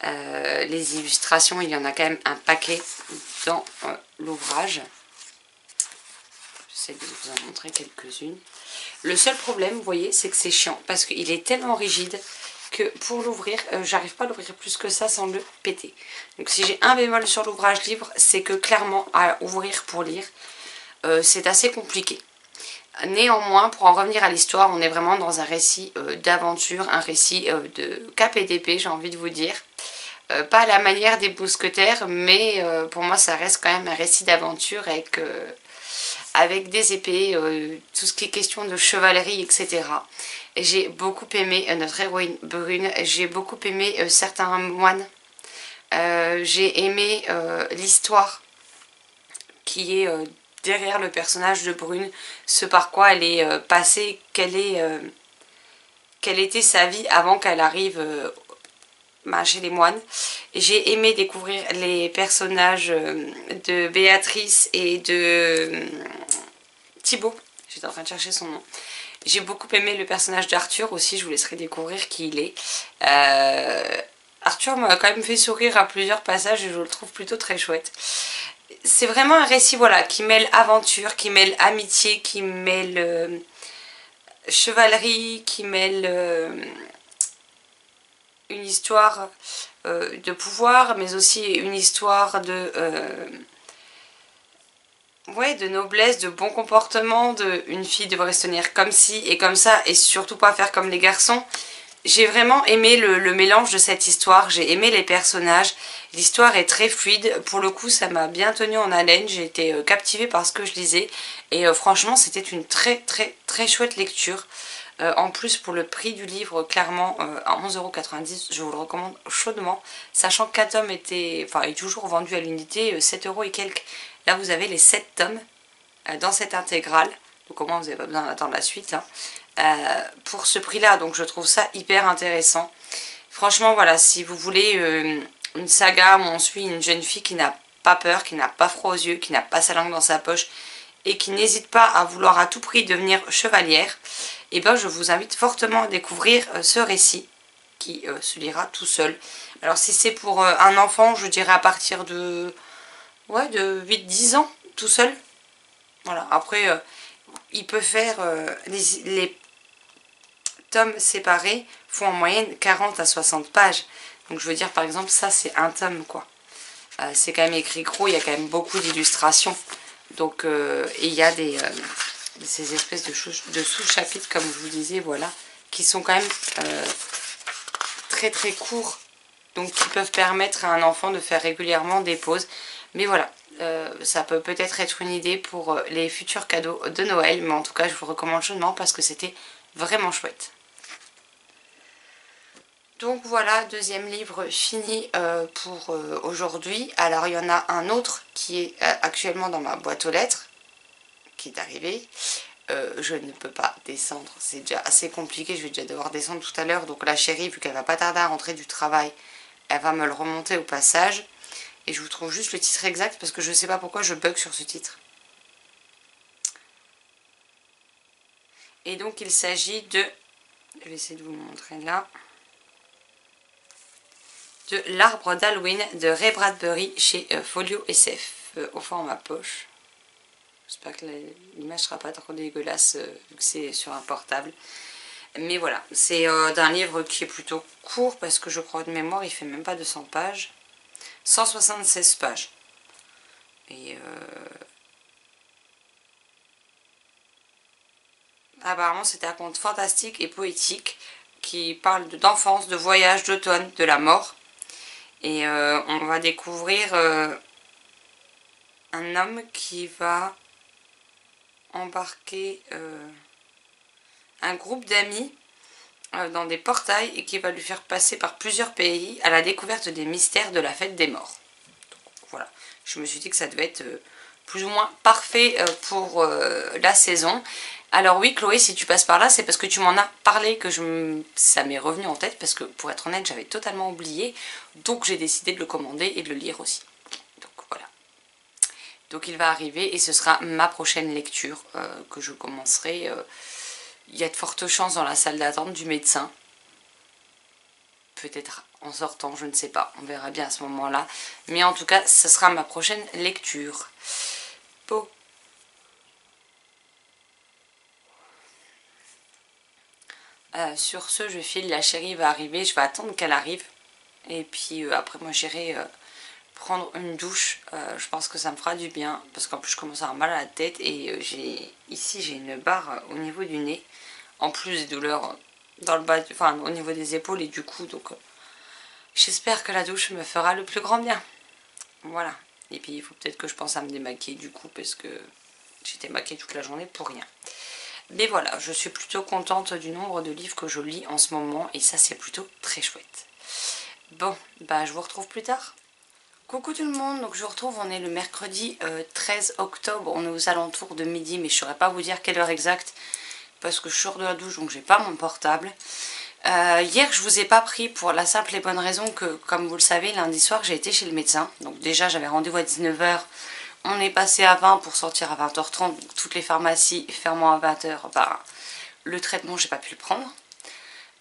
Les illustrations, il y en a quand même un paquet dans l'ouvrage. J'essaie de vous en montrer quelques-unes. Le seul problème, vous voyez, c'est que c'est chiant parce qu'il est tellement rigide que pour l'ouvrir, j'arrive pas à l'ouvrir plus que ça sans le péter. Donc si j'ai un bémol sur l'ouvrage livre, c'est que clairement à ouvrir pour lire, c'est assez compliqué. Néanmoins, pour en revenir à l'histoire, on est vraiment dans un récit d'aventure, un récit de cap et d'épée, j'ai envie de vous dire. Pas à la manière des mousquetaires, mais pour moi ça reste quand même un récit d'aventure avec des épées, tout ce qui est question de chevalerie, etc. J'ai beaucoup aimé notre héroïne Brune, j'ai beaucoup aimé certains moines, j'ai aimé l'histoire qui est derrière le personnage de Brune, ce par quoi elle est passée, quelle était sa vie avant qu'elle arrive chez les moines. J'ai aimé découvrir les personnages de Béatrice et de Thibaut. J'étais en train de chercher son nom. J'ai beaucoup aimé le personnage d'Arthur aussi, je vous laisserai découvrir qui il est. Arthur m'a quand même fait sourire à plusieurs passages et je le trouve plutôt très chouette. C'est vraiment un récit voilà, qui mêle aventure, qui mêle amitié, qui mêle chevalerie, qui mêle une histoire de pouvoir, mais aussi une histoire de noblesse, de bon comportement, une fille devrait se tenir comme ci et comme ça, et surtout pas faire comme les garçons. J'ai vraiment aimé le mélange de cette histoire, j'ai aimé les personnages, l'histoire est très fluide, pour le coup ça m'a bien tenu en haleine, j'ai été captivée par ce que je lisais, et franchement c'était une très chouette lecture. En plus pour le prix du livre, clairement à 11,90 €, je vous le recommande chaudement, sachant que 4 tomes est toujours vendu à l'unité, 7 € et quelques. Là vous avez les 7 tomes dans cette intégrale, donc au moins vous n'avez pas besoin d'attendre la suite pour ce prix là, donc je trouve ça hyper intéressant. Franchement voilà, si vous voulez une saga où on suit une jeune fille qui n'a pas peur, qui n'a pas froid aux yeux, qui n'a pas sa langue dans sa poche et qui n'hésite pas à vouloir à tout prix devenir chevalière, et ben je vous invite fortement à découvrir ce récit qui se lira tout seul. Alors si c'est pour un enfant, je dirais à partir de 8-10 ans, tout seul. Voilà, après il peut faire les tomes séparés font en moyenne 40 à 60 pages. Donc je veux dire par exemple ça c'est un tome quoi. C'est quand même écrit gros, il y a quand même beaucoup d'illustrations. Donc et il y a ces espèces de sous-chapitres comme je vous disais, voilà, qui sont quand même très très courts. Donc qui peuvent permettre à un enfant de faire régulièrement des pauses. Mais voilà, ça peut peut-être être une idée pour les futurs cadeaux de Noël. Mais en tout cas je vous recommande chaudement parce que c'était vraiment chouette. Donc voilà, deuxième livre fini pour aujourd'hui. Alors il y en a un autre qui est actuellement dans ma boîte aux lettres, qui est arrivé. Je ne peux pas descendre, c'est déjà assez compliqué, je vais déjà devoir descendre tout à l'heure. Donc la chérie, vu qu'elle va pas tarder à rentrer du travail, elle va me le remonter au passage. Et je vous trouve juste le titre exact parce que je ne sais pas pourquoi je bug sur ce titre. Et donc il s'agit de... Je vais essayer de vous le montrer là. De L'arbre d'Halloween de Ray Bradbury chez Folio SF au format poche. J'espère que l'image sera pas trop dégueulasse vu que c'est sur un portable. Mais voilà, c'est d'un livre qui est plutôt court parce que je crois de mémoire il fait même pas 200 pages. 176 pages. Et apparemment c'est un conte fantastique et poétique qui parle d'enfance, de voyage, d'automne, de la mort. Et on va découvrir un homme qui va embarquer un groupe d'amis dans des portails et qui va lui faire passer par plusieurs pays à la découverte des mystères de la fête des morts. Donc, voilà, je me suis dit que ça devait être plus ou moins parfait pour la saison. Alors oui Chloé, si tu passes par là, c'est parce que tu m'en as parlé que ça m'est revenu en tête, parce que pour être honnête, j'avais totalement oublié, donc j'ai décidé de le commander et de le lire aussi. Donc voilà. Donc il va arriver et ce sera ma prochaine lecture que je commencerai. Il y a de fortes chances dans la salle d'attente du médecin. Peut-être en sortant, je ne sais pas, on verra bien à ce moment-là. Mais en tout cas, ce sera ma prochaine lecture. Bon. Sur ce, je file, la chérie va arriver, je vais attendre qu'elle arrive. Et puis après, moi j'irai prendre une douche. Je pense que ça me fera du bien, parce qu'en plus je commence à avoir mal à la tête. Et ici j'ai une barre au niveau du nez, en plus des douleurs dans le bas, enfin au niveau des épaules et du cou. Donc j'espère que la douche me fera le plus grand bien. Voilà. Et puis il faut peut-être que je pense à me démaquiller du coup, parce que j'étais maquillée toute la journée pour rien. Mais voilà, je suis plutôt contente du nombre de livres que je lis en ce moment et ça c'est plutôt très chouette. Bon, bah je vous retrouve plus tard. Coucou tout le monde, donc je vous retrouve, on est le mercredi 13 octobre, on est aux alentours de midi, mais je ne saurais pas vous dire quelle heure exacte parce que je sors de la douche donc j'ai pas mon portable. Hier je vous ai pas pris pour la simple et bonne raison que, comme vous le savez, lundi soir j'ai été chez le médecin. Donc déjà j'avais rendez-vous à 19 h. On est passé à 20 pour sortir à 20 h 30. Toutes les pharmacies fermant à 20 h, bah, le traitement, j'ai pas pu le prendre.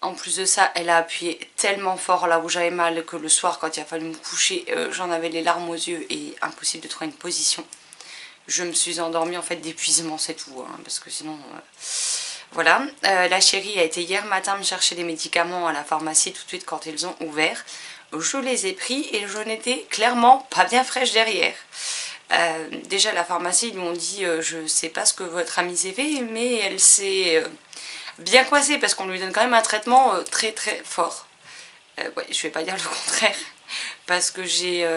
En plus de ça, elle a appuyé tellement fort là où j'avais mal que le soir, quand il a fallu me coucher, j'en avais les larmes aux yeux et impossible de trouver une position. Je me suis endormie en fait d'épuisement, c'est tout, hein, parce que sinon... voilà. La chérie a été hier matin me chercher des médicaments à la pharmacie tout de suite quand ils ont ouvert. Je les ai pris et je n'étais clairement pas bien fraîche derrière. Déjà la pharmacie ils lui ont dit je sais pas ce que votre amie s'est fait, mais elle s'est bien coincée parce qu'on lui donne quand même un traitement très très fort. Ouais, je vais pas dire le contraire parce que j'ai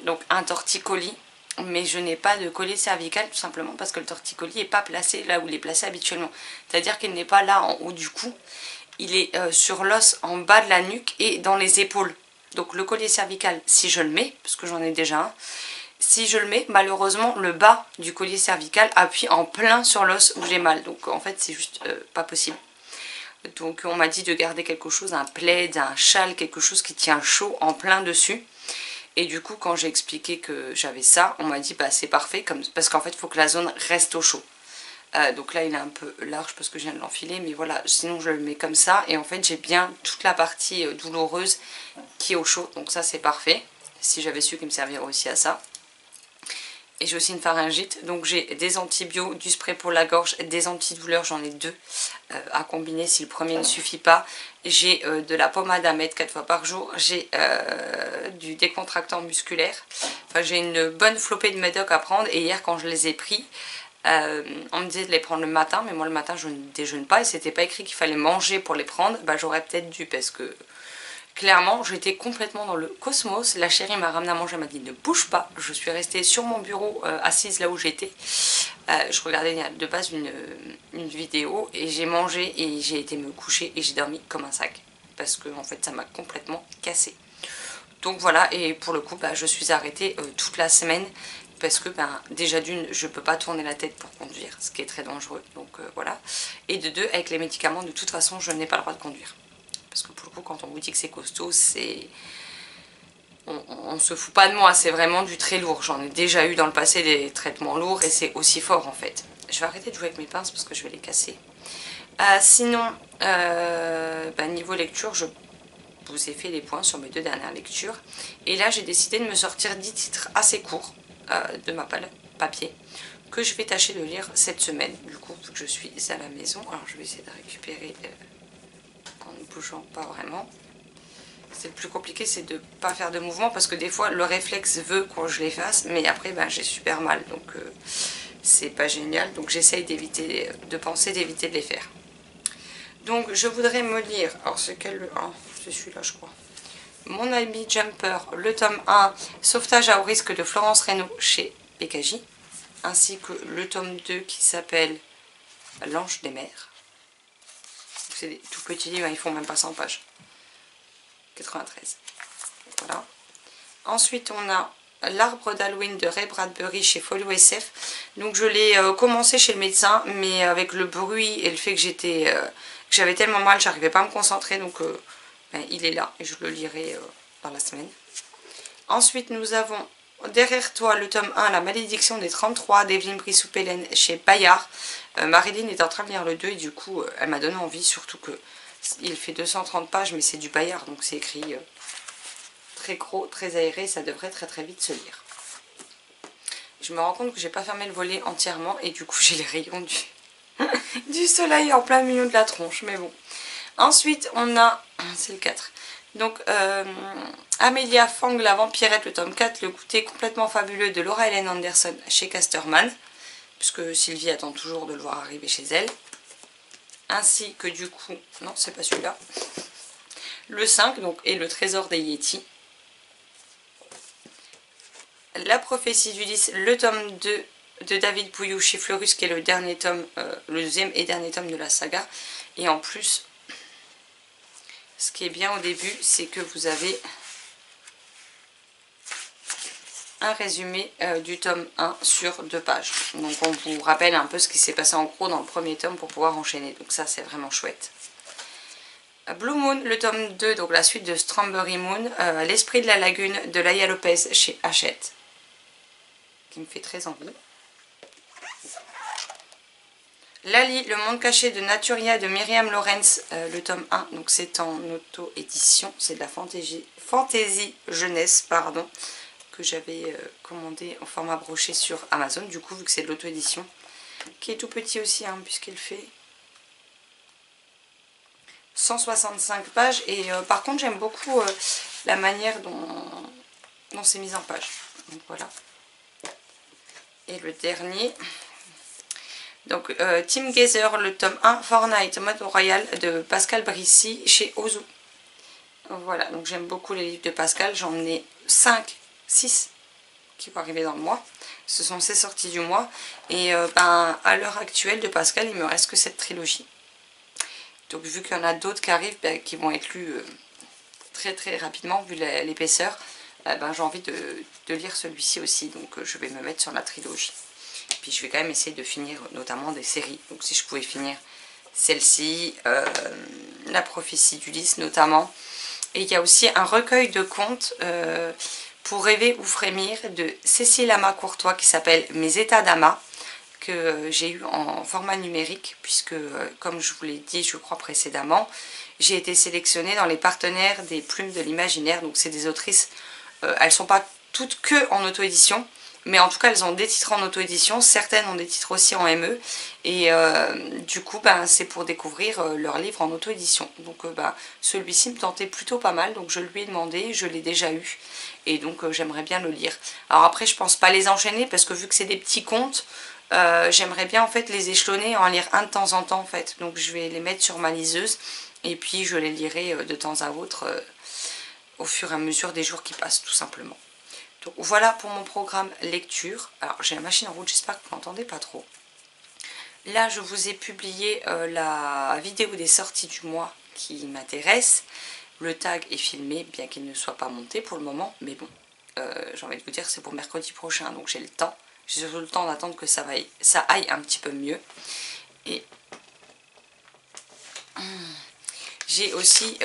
donc un torticolis, mais je n'ai pas de collier cervical tout simplement parce que le torticolis n'est pas placé là où il est placé habituellement, c'est à dire qu'il n'est pas là en haut du cou, il est sur l'os en bas de la nuque et dans les épaules. Donc le collier cervical, si je le mets, parce que j'en ai déjà un, si je le mets, malheureusement, le bas du collier cervical appuie en plein sur l'os où j'ai mal. Donc en fait, c'est juste pas possible. Donc on m'a dit de garder quelque chose, un plaid, un châle, quelque chose qui tient chaud en plein dessus. Et du coup, quand j'ai expliqué que j'avais ça, on m'a dit bah c'est parfait, parce qu'en fait, il faut que la zone reste au chaud. Donc là, il est un peu large parce que je viens de l'enfiler, mais voilà, sinon je le mets comme ça. Et en fait, j'ai bien toute la partie douloureuse qui est au chaud, donc ça c'est parfait. Si j'avais su qu'il me servirait aussi à ça. et j'ai aussi une pharyngite, donc j'ai des antibiotiques, du spray pour la gorge, des antidouleurs, j'en ai 2 à combiner si le premier ne suffit pas. J'ai de la pommade à mettre 4 fois par jour, j'ai du décontractant musculaire, enfin j'ai une bonne flopée de médocs à prendre, et hier quand je les ai pris, on me disait de les prendre le matin, mais moi le matin je ne déjeune pas et c'était pas écrit qu'il fallait manger pour les prendre. Bah j'aurais peut-être dû, parce que clairement j'étais complètement dans le cosmos. La chérie m'a ramené à manger, elle m'a dit ne bouge pas. Je suis restée sur mon bureau assise là où j'étais. Je regardais de base une vidéo et j'ai mangé et j'ai été me coucher et j'ai dormi comme un sac. Parce que en fait ça m'a complètement cassé. Donc voilà, et pour le coup bah, je suis arrêtée toute la semaine. Parce que ben, déjà d'une, je peux pas tourner la tête pour conduire, ce qui est très dangereux, donc voilà. Et de 2, avec les médicaments, de toute façon, je n'ai pas le droit de conduire. Parce que pour le coup, quand on vous dit que c'est costaud, c'est... On se fout pas de moi, c'est vraiment du très lourd. J'en ai déjà eu dans le passé des traitements lourds et c'est aussi fort en fait. Je vais arrêter de jouer avec mes pinces parce que je vais les casser. Sinon, ben, niveau lecture, je vous ai fait les points sur mes 2 dernières lectures. Et là, j'ai décidé de me sortir 10 titres assez courts de ma palle papier que je vais tâcher de lire cette semaine. Du coup, vu que je suis à la maison, alors je vais essayer de récupérer en ne bougeant pas vraiment. C'est le plus compliqué, c'est de ne pas faire de mouvement parce que des fois le réflexe veut que je les fasse, mais après ben, j'ai super mal, donc c'est pas génial. Donc j'essaye d'éviter de penser, d'éviter de les faire. Donc je voudrais me lire, alors c'est quel... Oh, c'est celui-là je crois. Mon ami Jumper, le tome 1, Sauvetage à haut risque de Florence Reynaud chez PKJ, ainsi que le tome 2 qui s'appelle L'Ange des mers. C'est des tout petits livres, ils font même pas 100 pages. 93. Voilà. Ensuite, on a L'Arbre d'Halloween de Ray Bradbury chez Folio SF. Donc je l'ai commencé chez le médecin, mais avec le bruit et le fait que j'avais tellement mal, j'arrivais pas à me concentrer, donc ben, il est là et je le lirai dans la semaine. Ensuite, nous avons Derrière toi, le tome 1, La malédiction des 33 d'Evelyne Brissou-Pellen chez Bayard. Marilyn est en train de lire le 2 et du coup, elle m'a donné envie, surtout que il fait 230 pages, mais c'est du Bayard, donc c'est écrit très gros, très aéré, ça devrait très très vite se lire. Je me rends compte que j'ai pas fermé le volet entièrement et du coup j'ai les rayons du soleil en plein milieu de la tronche, mais bon. Ensuite, on a, c'est le 4, donc Amelia Fang, la vampirette, le tome 4, le goûter complètement fabuleux de Laura Helen Anderson chez Casterman, puisque Sylvie attend toujours de le voir arriver chez elle. Ainsi que du coup, non c'est pas celui-là, le 5 donc, et le trésor des Yétis. La prophétie d'Ulysse, le tome 2 de David Pouillou chez Fleurus, qui est le dernier tome, le deuxième et dernier tome de la saga. Et en plus, ce qui est bien au début, c'est que vous avez un résumé du tome 1 sur 2 pages. Donc on vous rappelle un peu ce qui s'est passé en gros dans le premier tome pour pouvoir enchaîner. Donc ça c'est vraiment chouette. Blue Moon, le tome 2, donc la suite de Strawberry Moon, L'esprit de la lagune de Laïa Lopez chez Hachette, qui me fait très envie. Lali, le monde caché de Naturia de Myriam Lawrence, le tome 1, donc c'est en auto-édition, c'est de la fantaisie jeunesse, pardon, que j'avais commandé en format broché sur Amazon, du coup vu que c'est de l'auto-édition, qui est tout petit aussi, hein, puisqu'il fait 165 pages, et par contre j'aime beaucoup la manière dont c'est mis en page, donc voilà. Et le dernier, donc Team Gazer, le tome 1, Fortnite mode royal de Pascal Brissy chez Ozu. Voilà, donc j'aime beaucoup les livres de Pascal, j'en ai 5, 6 qui vont arriver dans le mois. Ce sont ces sorties du mois. Et ben, à l'heure actuelle de Pascal, il me reste que cette trilogie. Donc vu qu'il y en a d'autres qui arrivent, ben, qui vont être lus très très rapidement, vu l'épaisseur, ben, j'ai envie de lire celui-ci aussi. Donc je vais me mettre sur la trilogie. Puis je vais quand même essayer de finir notamment des séries. Donc si je pouvais finir celle-ci, La prophétie d'Ulysse notamment. Et il y a aussi un recueil de contes pour rêver ou frémir de Cécile Ama-Courtois qui s'appelle Mes états d'amas, que j'ai eu en format numérique, puisque comme je vous l'ai dit je crois précédemment, j'ai été sélectionnée dans les partenaires des Plumes de l'Imaginaire. Donc c'est des autrices, elles ne sont pas toutes que en auto-édition, Mais en tout cas, elles ont des titres en auto-édition, certaines ont des titres aussi en ME. Et du coup, c'est pour découvrir leurs livres en auto-édition. Donc celui-ci me tentait plutôt pas mal, donc je lui ai demandé, je l'ai déjà eu. Et donc j'aimerais bien le lire. Alors après, je pense pas les enchaîner, parce que vu que c'est des petits contes, j'aimerais bien en fait les échelonner, en lire un de temps en temps en fait. Donc je vais les mettre sur ma liseuse, et puis je les lirai de temps à autre, au fur et à mesure des jours qui passent, tout simplement. Donc voilà pour mon programme lecture. Alors j'ai la machine en route, j'espère que vous n'entendez pas trop. Là je vous ai publié la vidéo des sorties du mois qui m'intéresse. Le tag est filmé, bien qu'il ne soit pas monté pour le moment, mais bon, j'ai envie de vous dire c'est pour mercredi prochain, donc j'ai le temps. J'ai surtout le temps d'attendre que ça aille un petit peu mieux. Et j'ai aussi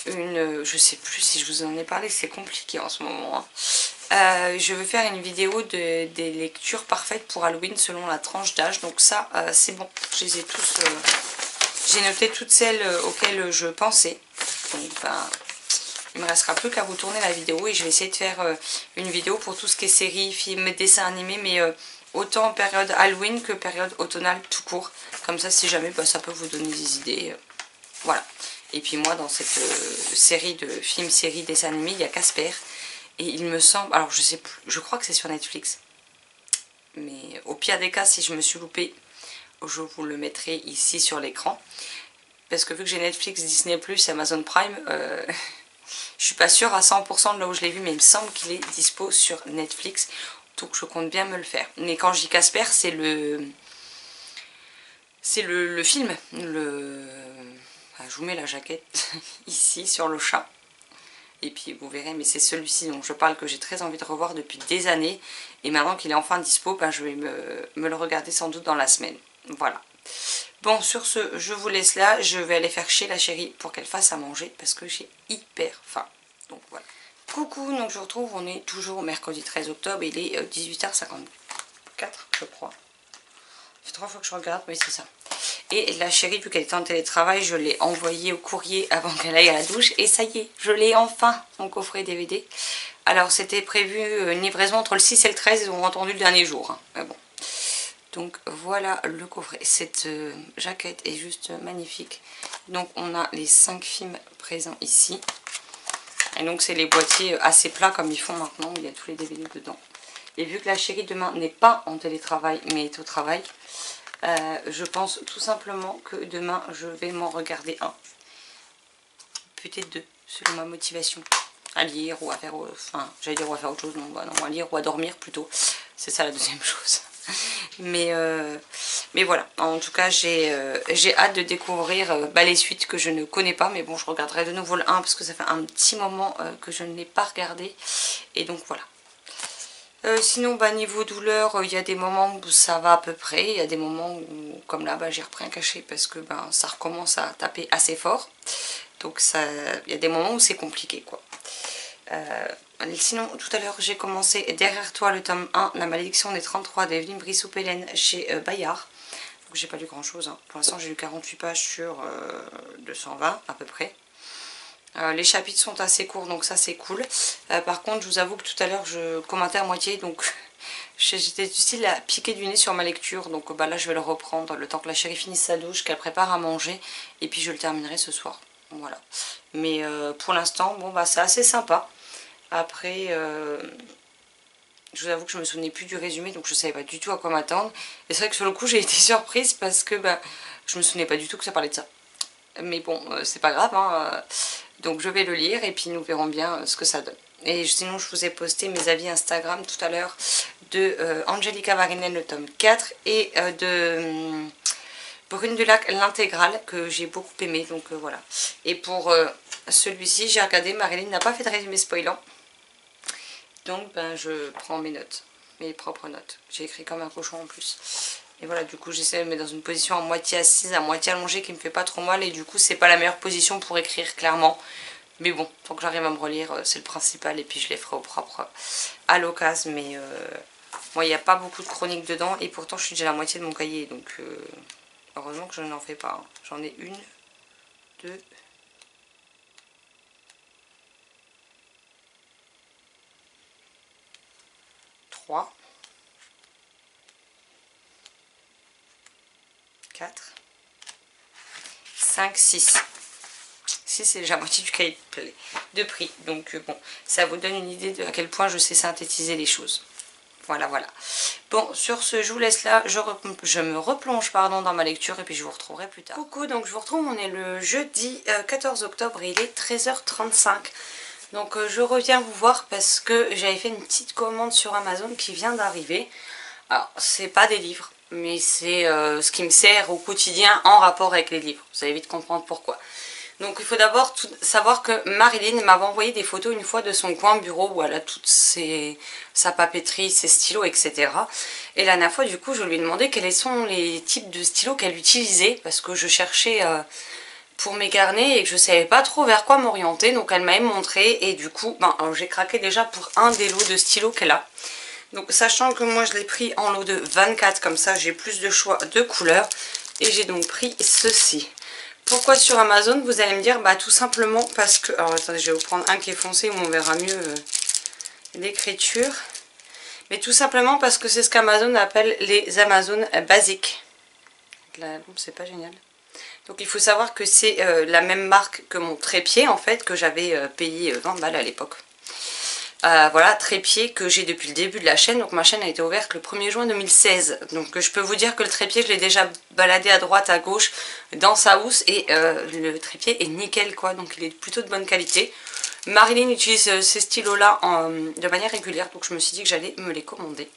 je sais plus si je vous en ai parlé, c'est compliqué en ce moment, hein. Je veux faire une vidéo des lectures parfaites pour Halloween selon la tranche d'âge, donc ça c'est bon, je les ai tous, j'ai noté toutes celles auxquelles je pensais, donc il me restera plus qu'à vous tourner la vidéo et je vais essayer de faire une vidéo pour tout ce qui est séries, films, dessins animés, mais autant en période Halloween que période automnale tout court, comme ça si jamais ça peut vous donner des idées, voilà. Et puis moi dans cette série de films, séries, dessins animés, il y a Casper. Et il me semble, alors je sais plus, je crois que c'est sur Netflix. Mais au pire des cas, si je me suis loupée, je vous le mettrai ici sur l'écran. Parce que vu que j'ai Netflix, Disney+, Amazon Prime, je suis pas sûre à 100% de là où je l'ai vu, mais il me semble qu'il est dispo sur Netflix. Donc je compte bien me le faire. Mais quand je dis Casper, c'est le film. Je vous mets la jaquette ici sur le chat. Et puis vous verrez, mais c'est celui-ci dont je parle que j'ai très envie de revoir depuis des années. Et maintenant qu'il est enfin dispo, je vais me le regarder sans doute dans la semaine. Voilà. Bon, sur ce, je vous laisse là. Je vais aller faire chez la chérie pour qu'elle fasse à manger parce que j'ai hyper faim. Donc voilà. Coucou, donc je vous retrouve, on est toujours mercredi 13 octobre, il est 18h54, je crois. Ça fait 3 fois que je regarde, mais c'est ça. Et la chérie, vu qu'elle était en télétravail, je l'ai envoyée au courrier avant qu'elle aille à la douche. Et ça y est, je l'ai enfin, mon coffret DVD. Alors c'était prévu une livraison entre le 6 et le 13, ils ont entendu le dernier jour. Hein. Mais bon. Donc voilà le coffret. Cette jaquette est juste magnifique. Donc on a les 5 films présents ici. Et donc c'est les boîtiers assez plats comme ils font maintenant, il y a tous les DVD dedans. Et vu que la chérie demain n'est pas en télétravail mais est au travail, je pense tout simplement que demain je vais m'en regarder un. Peut-être deux, selon ma motivation. À lire ou à faire, enfin j'allais dire ou à faire autre chose, non, non, à lire ou à dormir plutôt. C'est ça la deuxième chose. Mais voilà, en tout cas j'ai hâte de découvrir les suites que je ne connais pas. Mais bon, je regarderai de nouveau le 1 parce que ça fait un petit moment que je ne l'ai pas regardé. Et donc voilà. Sinon, niveau douleur, il y a des moments où ça va à peu près. Il y a des moments où, comme là, j'ai repris un cachet parce que ça recommence à taper assez fort. Donc il y a des moments où c'est compliqué, quoi. Sinon, tout à l'heure, j'ai commencé Derrière toi, le tome 1, La malédiction des 33 d'Evelyne Brissot-Pélène chez Bayard. Donc j'ai pas lu grand chose. Hein. Pour l'instant, j'ai lu 48 pages sur 220 à peu près. Les chapitres sont assez courts, donc ça c'est cool. Par contre, je vous avoue que tout à l'heure, je commentais à moitié, donc j'étais du style à piquer du nez sur ma lecture. Donc là, je vais le reprendre le temps que la chérie finisse sa douche, qu'elle prépare à manger, et puis je le terminerai ce soir. Voilà. Mais pour l'instant, bon c'est assez sympa. Après, je vous avoue que je me souvenais plus du résumé, donc je savais pas du tout à quoi m'attendre. Et c'est vrai que sur le coup, j'ai été surprise parce que je me souvenais pas du tout que ça parlait de ça. Mais bon, c'est pas grave, hein. Donc je vais le lire et puis nous verrons bien ce que ça donne. Et sinon, je vous ai posté mes avis Instagram tout à l'heure de Angelica Marinel, le tome 4, et de Brune du Lac, l'intégrale, que j'ai beaucoup aimé. Donc voilà. Et pour celui-ci, j'ai regardé, Marilyn n'a pas fait de résumé spoilant. Donc je prends mes notes, mes propres notes. J'ai écrit comme un cochon en plus. Et voilà, du coup j'essaie de me mettre dans une position à moitié assise, à moitié allongée qui me fait pas trop mal. Et du coup c'est pas la meilleure position pour écrire clairement. Mais bon, tant que j'arrive à me relire, c'est le principal. Et puis je les ferai au propre à l'occasion. Mais moi il n'y a pas beaucoup de chroniques dedans. Et pourtant je suis déjà à la moitié de mon cahier. Donc heureusement que je n'en fais pas. Hein. J'en ai une, deux... 3, 4, 5, 6. 6 c'est déjà la moitié du cahier de prix. Donc bon, ça vous donne une idée de à quel point je sais synthétiser les choses. Voilà, voilà. Bon, sur ce, je vous laisse là. Je me replonge dans ma lecture et puis je vous retrouverai plus tard. Coucou, donc je vous retrouve. On est le jeudi 14 octobre et il est 13h35. Donc je reviens vous voir parce que j'avais fait une petite commande sur Amazon qui vient d'arriver. Alors, c'est pas des livres, mais c'est ce qui me sert au quotidien en rapport avec les livres. Vous allez vite comprendre pourquoi. Donc il faut d'abord savoir que Marilyn m'avait envoyé des photos une fois de son coin bureau où elle a toute sa papeterie, ses stylos, etc. Et la dernière fois, du coup, je lui ai demandé quels sont les types de stylos qu'elle utilisait parce que je cherchais pour mes carnets et que je ne savais pas trop vers quoi m'orienter. Donc elle m'avait montré et du coup, j'ai craqué déjà pour un des lots de stylos qu'elle a. Donc sachant que moi je l'ai pris en lot de 24, comme ça j'ai plus de choix de couleurs. Et j'ai donc pris ceci. Pourquoi sur Amazon? Vous allez me dire, tout simplement parce que... Alors attendez, je vais vous prendre un qui est foncé où on verra mieux l'écriture. Mais tout simplement parce que c'est ce qu'Amazon appelle les Amazon basiques. La lampe, c'est pas génial. Donc il faut savoir que c'est la même marque que mon trépied en fait, que j'avais payé 20 balles à l'époque. Voilà, trépied que j'ai depuis le début de la chaîne. Donc ma chaîne a été ouverte le 1er juin 2016. Donc je peux vous dire que le trépied, je l'ai déjà baladé à droite, à gauche, dans sa housse. Et le trépied est nickel quoi, donc il est plutôt de bonne qualité. Marilyn utilise ces stylos-là de manière régulière. Donc je me suis dit que j'allais me les commander.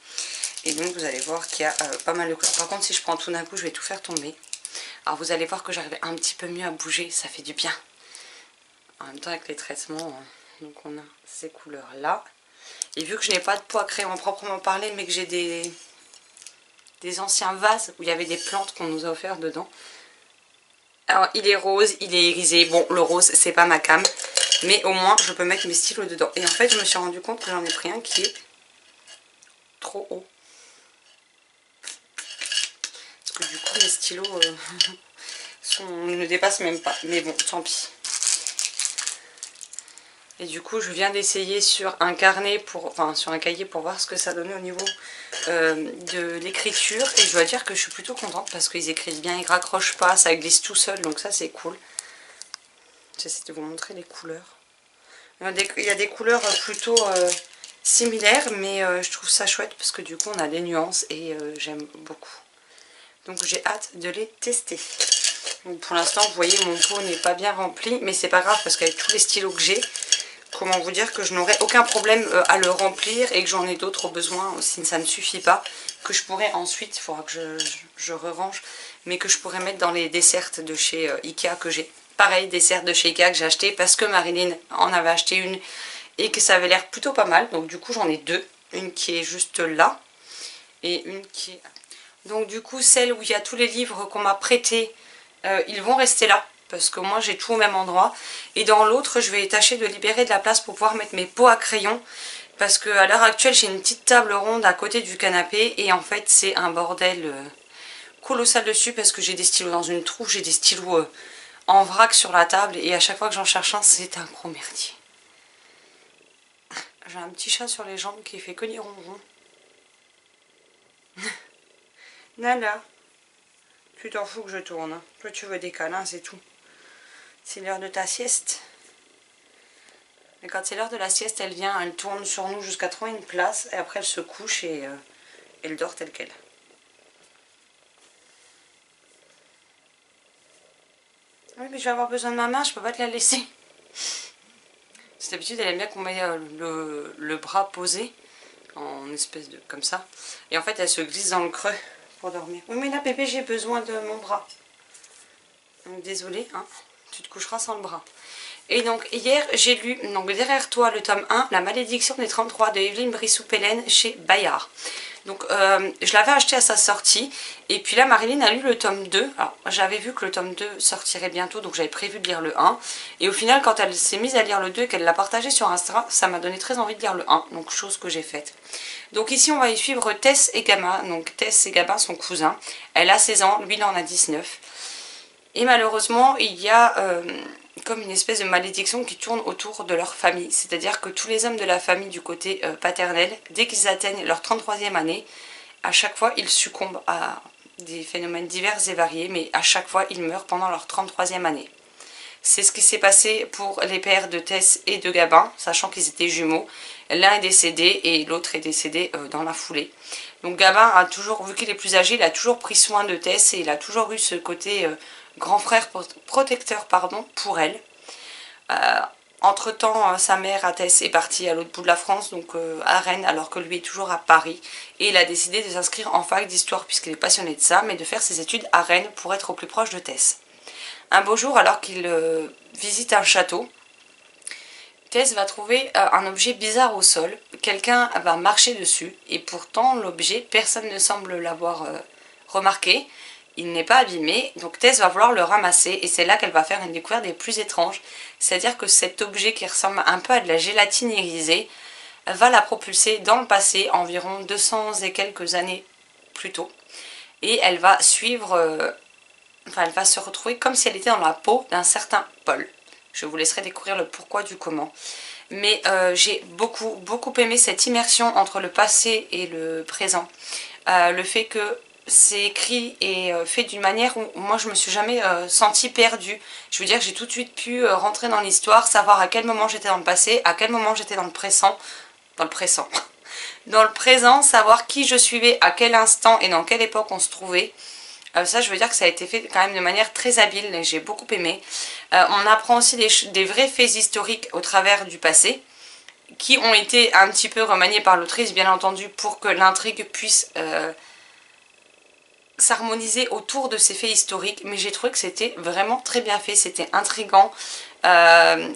Et donc vous allez voir qu'il y a pas mal de couleurs. Par contre si je prends tout d'un coup, je vais tout faire tomber. Alors vous allez voir que j'arrive un petit peu mieux à bouger, ça fait du bien. En même temps avec les traitements... Donc on a ces couleurs là. Et vu que je n'ai pas de pot à crayon proprement parler, mais que j'ai des anciens vases où il y avait des plantes qu'on nous a offert dedans. Alors il est rose, il est irisé. Bon, le rose c'est pas ma came, mais au moins je peux mettre mes stylos dedans. Et en fait je me suis rendu compte que j'en ai pris un qui est trop haut. Parce que du coup les stylos ne dépassent même pas. Mais bon, tant pis. Et du coup je viens d'essayer sur un carnet, sur un cahier pour voir ce que ça donnait au niveau de l'écriture. Et je dois dire que je suis plutôt contente parce qu'ils écrivent bien, ils raccrochent pas, ça glisse tout seul, donc ça c'est cool. J'essaie de vous montrer les couleurs. Il y a des couleurs plutôt similaires, mais je trouve ça chouette parce que du coup on a des nuances et j'aime beaucoup. Donc j'ai hâte de les tester. Donc pour l'instant vous voyez mon pot n'est pas bien rempli, mais c'est pas grave parce qu'avec tous les stylos que j'ai, comment vous dire que je n'aurai aucun problème à le remplir et que j'en ai d'autres au besoin si ça ne suffit pas, que je pourrais ensuite, il faudra que je re-range, mais que je pourrais mettre dans les desserts de chez Ikea que j'ai. Pareil, desserts de chez Ikea que j'ai acheté parce que Marilyn en avait acheté une et que ça avait l'air plutôt pas mal. Donc du coup j'en ai deux, une qui est juste là et une qui est... Donc du coup celle où il y a tous les livres qu'on m'a prêtés, ils vont rester là. Parce que moi j'ai tout au même endroit. Et dans l'autre je vais tâcher de libérer de la place pour pouvoir mettre mes pots à crayon. Parce qu'à l'heure actuelle j'ai une petite table ronde à côté du canapé. Et en fait c'est un bordel colossal dessus. Parce que j'ai des stylos dans une trousse, j'ai des stylos en vrac sur la table. Et à chaque fois que j'en cherche un, c'est un gros merdier. J'ai un petit chat sur les jambes qui fait que des ronrons. Nala, tu t'en fous que je tourne. Hein. Toi tu veux des câlins, c'est tout. C'est l'heure de ta sieste. Mais quand c'est l'heure de la sieste, elle vient, elle tourne sur nous jusqu'à trouver une place. Et après elle se couche et elle dort telle qu'elle. Oui mais je vais avoir besoin de ma main, je peux pas te la laisser. C'est d'habitude elle aime bien qu'on mette le bras posé. En espèce de... comme ça. Et en fait elle se glisse dans le creux pour dormir. Oui mais là bébé j'ai besoin de mon bras. Donc désolée hein. Tu te coucheras sans le bras. Et donc hier j'ai lu donc derrière toi le tome 1, La malédiction des 33 de Evelyne Brissou-Pellen chez Bayard. Donc je l'avais acheté à sa sortie et puis là Marilyn a lu le tome 2. Alors j'avais vu que le tome 2 sortirait bientôt donc j'avais prévu de lire le 1. Et au final quand elle s'est mise à lire le 2 et qu'elle l'a partagé sur Insta, ça m'a donné très envie de lire le 1. Donc chose que j'ai faite. Donc ici on va y suivre Tess et Gabin. Donc Tess et Gabin sont cousins. Elle a 16 ans, lui il en a 19. Et malheureusement il y a comme une espèce de malédiction qui tourne autour de leur famille. C'est-à-dire que tous les hommes de la famille du côté paternel, dès qu'ils atteignent leur 33e année, à chaque fois ils succombent à des phénomènes divers et variés, mais à chaque fois ils meurent pendant leur 33e année. C'est ce qui s'est passé pour les pères de Tess et de Gabin, sachant qu'ils étaient jumeaux. L'un est décédé et l'autre est décédé dans la foulée. Donc Gabin a toujours, vu qu'il est plus âgé, il a toujours pris soin de Tess et il a toujours eu ce côté grand frère protecteur pour elle. Entre-temps, sa mère, Tess, est partie à l'autre bout de la France, donc à Rennes, alors que lui est toujours à Paris. Et il a décidé de s'inscrire en fac d'histoire, puisqu'il est passionné de ça, mais de faire ses études à Rennes pour être au plus proche de Tess. Un beau jour, alors qu'il visite un château, Tess va trouver un objet bizarre au sol. Quelqu'un va marcher dessus, et pourtant l'objet, personne ne semble l'avoir remarqué. Il n'est pas abîmé, donc Tess va vouloir le ramasser, et c'est là qu'elle va faire une découverte des plus étranges. C'est-à-dire que cet objet qui ressemble un peu à de la gélatine irisée va la propulser dans le passé, environ 200 et quelques années plus tôt. Et elle va suivre... elle va se retrouver comme si elle était dans la peau d'un certain Paul. Je vous laisserai découvrir le pourquoi du comment. Mais j'ai beaucoup aimé cette immersion entre le passé et le présent. Le fait que c'est écrit et fait d'une manière où moi je me suis jamais sentie perdue. Je veux dire que j'ai tout de suite pu rentrer dans l'histoire, savoir à quel moment j'étais dans le passé, à quel moment j'étais dans le présent. Dans le présent, savoir qui je suivais, à quel instant et dans quelle époque on se trouvait. Ça, je veux dire que ça a été fait quand même de manière très habile et j'ai beaucoup aimé. On apprend aussi des vrais faits historiques au travers du passé qui ont été un petit peu remaniés par l'autrice, bien entendu, pour que l'intrigue puisse s'harmoniser autour de ces faits historiques. Mais j'ai trouvé que c'était vraiment très bien fait, c'était intriguant.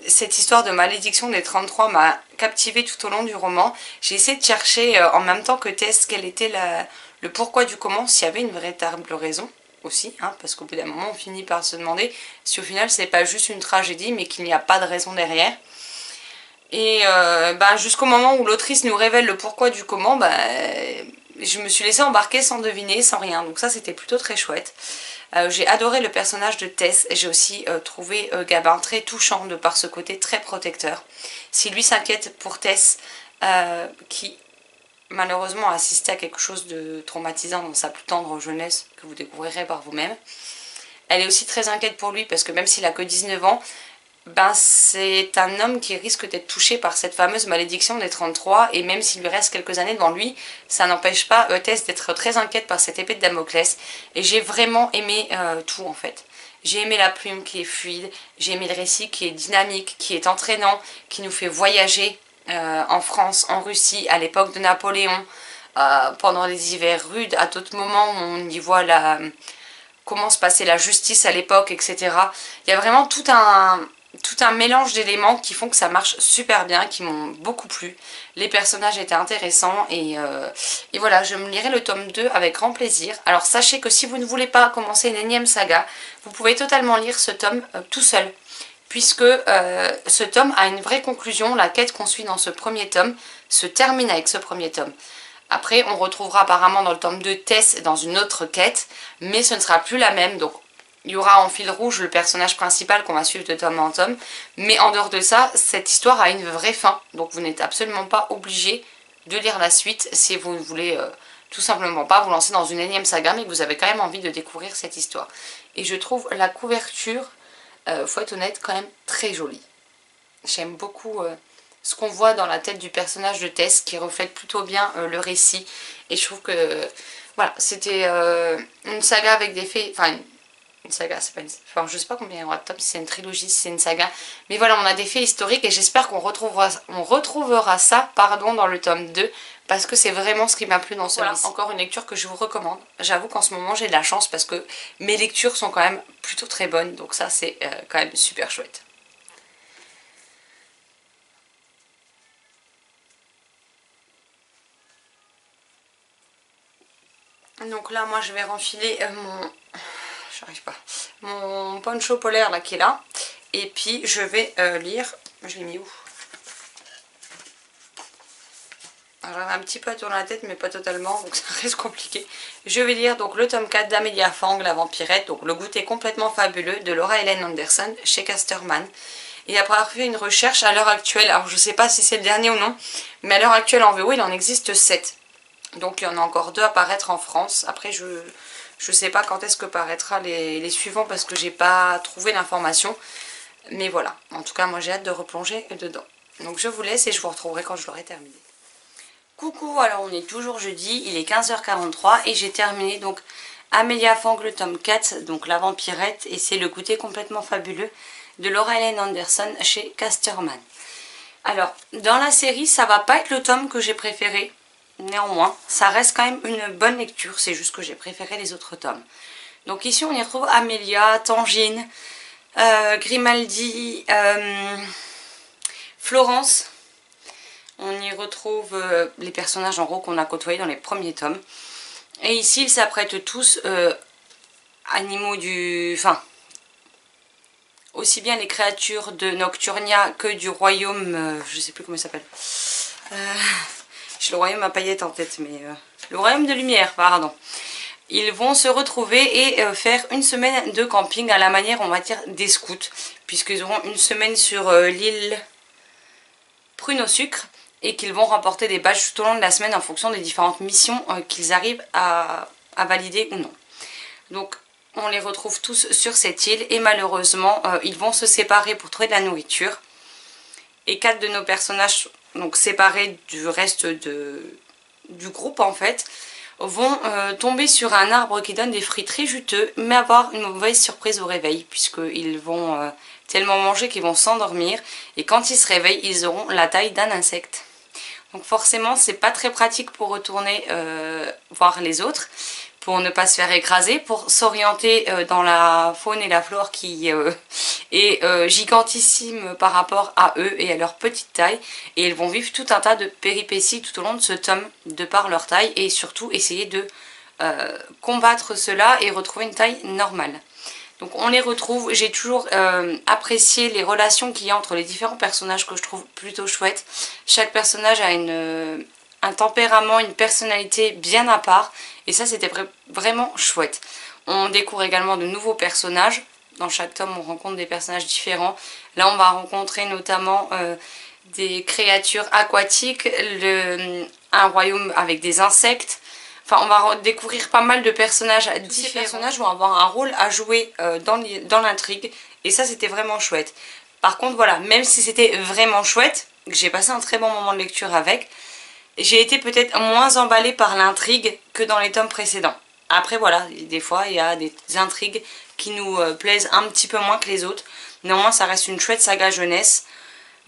Cette histoire de malédiction des 33 m'a captivée tout au long du roman. J'ai essayé de chercher en même temps que Tess quelle était le pourquoi du comment, s'il y avait une véritable raison aussi, hein, parce qu'au bout d'un moment on finit par se demander si au final c'est pas juste une tragédie mais qu'il n'y a pas de raison derrière. Et jusqu'au moment où l'autrice nous révèle le pourquoi du comment, je me suis laissée embarquer sans deviner, sans rien, donc ça c'était plutôt très chouette. J'ai adoré le personnage de Tess et j'ai aussi trouvé Gabin très touchant de par ce côté très protecteur. Si lui s'inquiète pour Tess, qui malheureusement a assisté à quelque chose de traumatisant dans sa plus tendre jeunesse, que vous découvrirez par vous-même, elle est aussi très inquiète pour lui parce que même s'il a que 19 ans, c'est un homme qui risque d'être touché par cette fameuse malédiction des 33 et même s'il lui reste quelques années devant lui, ça n'empêche pas Tess d'être très inquiète par cette épée de Damoclès. Et j'ai vraiment aimé tout en fait. J'ai aimé la plume qui est fluide, j'ai aimé le récit qui est dynamique, qui est entraînant, qui nous fait voyager en France, en Russie, à l'époque de Napoléon, pendant les hivers rudes, à d'autres moments où on y voit comment se passait la justice à l'époque, etc. Il y a vraiment tout un mélange d'éléments qui font que ça marche super bien, qui m'ont beaucoup plu. Les personnages étaient intéressants et voilà, je me lirai le tome 2 avec grand plaisir. Alors sachez que si vous ne voulez pas commencer une énième saga, vous pouvez totalement lire ce tome tout seul. Puisque ce tome a une vraie conclusion, la quête qu'on suit dans ce premier tome se termine avec ce premier tome. Après, on retrouvera apparemment dans le tome 2 Tess dans une autre quête, mais ce ne sera plus la même, donc il y aura en fil rouge le personnage principal qu'on va suivre de tome en tome, mais en dehors de ça, cette histoire a une vraie fin, donc vous n'êtes absolument pas obligé de lire la suite si vous ne voulez tout simplement pas vous lancer dans une énième saga, mais que vous avez quand même envie de découvrir cette histoire. Et je trouve la couverture, faut être honnête, quand même très jolie. J'aime beaucoup ce qu'on voit dans la tête du personnage de Tess qui reflète plutôt bien le récit. Et je trouve que voilà, c'était une saga avec des faits... Enfin, une saga, c'est pas une... Enfin, je sais pas combien il y aura de tomes, si c'est une trilogie, si c'est une saga. Mais voilà, on a des faits historiques et j'espère qu'on retrouvera ça dans le tome 2. Parce que c'est vraiment ce qui m'a plu dans celui-ci. Voilà, encore une lecture que je vous recommande. J'avoue qu'en ce moment j'ai de la chance parce que mes lectures sont quand même plutôt très bonnes. Donc ça c'est quand même super chouette. Donc là moi je vais renfiler mon poncho polaire là qui est là. Et puis je vais lire, je l'ai mis où? J'arrive un petit peu à tourner la tête mais pas totalement, donc ça reste compliqué. Je vais lire donc le tome 4 d'Amelia Fang, la vampirette, donc le goûter complètement fabuleux de Laura Ellen Anderson chez Casterman. Et après avoir fait une recherche à l'heure actuelle, alors je sais pas si c'est le dernier ou non, mais à l'heure actuelle en VO il en existe 7. Donc il y en a encore 2 à paraître en France. Après je sais pas quand est-ce que paraîtra les suivants parce que j'ai pas trouvé l'information. Mais voilà, en tout cas moi j'ai hâte de replonger dedans. Donc je vous laisse et je vous retrouverai quand je l'aurai terminé. Coucou, alors on est toujours jeudi, il est 15h43 et j'ai terminé donc Amelia Fang le tome 4, donc la vampirette, et c'est le goûter complètement fabuleux de Laura Ellen Anderson chez Casterman. Alors, dans la série, ça va pas être le tome que j'ai préféré, néanmoins, ça reste quand même une bonne lecture, c'est juste que j'ai préféré les autres tomes. Donc ici on y retrouve Amelia, Tangine, Grimaldi, Florence. On y retrouve les personnages en gros qu'on a côtoyés dans les premiers tomes. Et ici ils s'apprêtent tous animaux du... Enfin, aussi bien les créatures de Nocturnia que du royaume... je sais plus comment il s'appelle. J'ai le royaume à paillettes en tête, mais... le royaume de lumière, pardon. Ils vont se retrouver et faire une semaine de camping à la manière, on va dire, des scouts. Puisqu'ils auront une semaine sur l'île Prune au sucre. Et qu'ils vont remporter des badges tout au long de la semaine en fonction des différentes missions qu'ils arrivent à valider ou non. Donc on les retrouve tous sur cette île et malheureusement ils vont se séparer pour trouver de la nourriture. Et 4 de nos personnages, donc séparés du reste du groupe en fait, vont tomber sur un arbre qui donne des fruits très juteux, mais avoir une mauvaise surprise au réveil, puisqu'ils vont tellement manger qu'ils vont s'endormir, et quand ils se réveillent, ils auront la taille d'un insecte. Donc forcément, c'est pas très pratique pour retourner voir les autres, pour ne pas se faire écraser, pour s'orienter dans la faune et la flore qui est gigantissime par rapport à eux et à leur petite taille. Et ils vont vivre tout un tas de péripéties tout au long de ce tome, de par leur taille, et surtout essayer de combattre cela et retrouver une taille normale. Donc on les retrouve, j'ai toujours apprécié les relations qu'il y a entre les différents personnages que je trouve plutôt chouettes. Chaque personnage a un tempérament, une personnalité bien à part et ça c'était vraiment chouette. On découvre également de nouveaux personnages, dans chaque tome on rencontre des personnages différents. Là on va rencontrer notamment des créatures aquatiques, un royaume avec des insectes. Enfin, on va découvrir pas mal de personnages différents. Tous ces personnages vont avoir un rôle à jouer dans l'intrigue. Et ça, c'était vraiment chouette. Par contre, voilà, même si c'était vraiment chouette, que j'ai passé un très bon moment de lecture avec, j'ai été peut-être moins emballée par l'intrigue que dans les tomes précédents. Après, voilà, des fois, il y a des intrigues qui nous plaisent un petit peu moins que les autres. Néanmoins, ça reste une chouette saga jeunesse.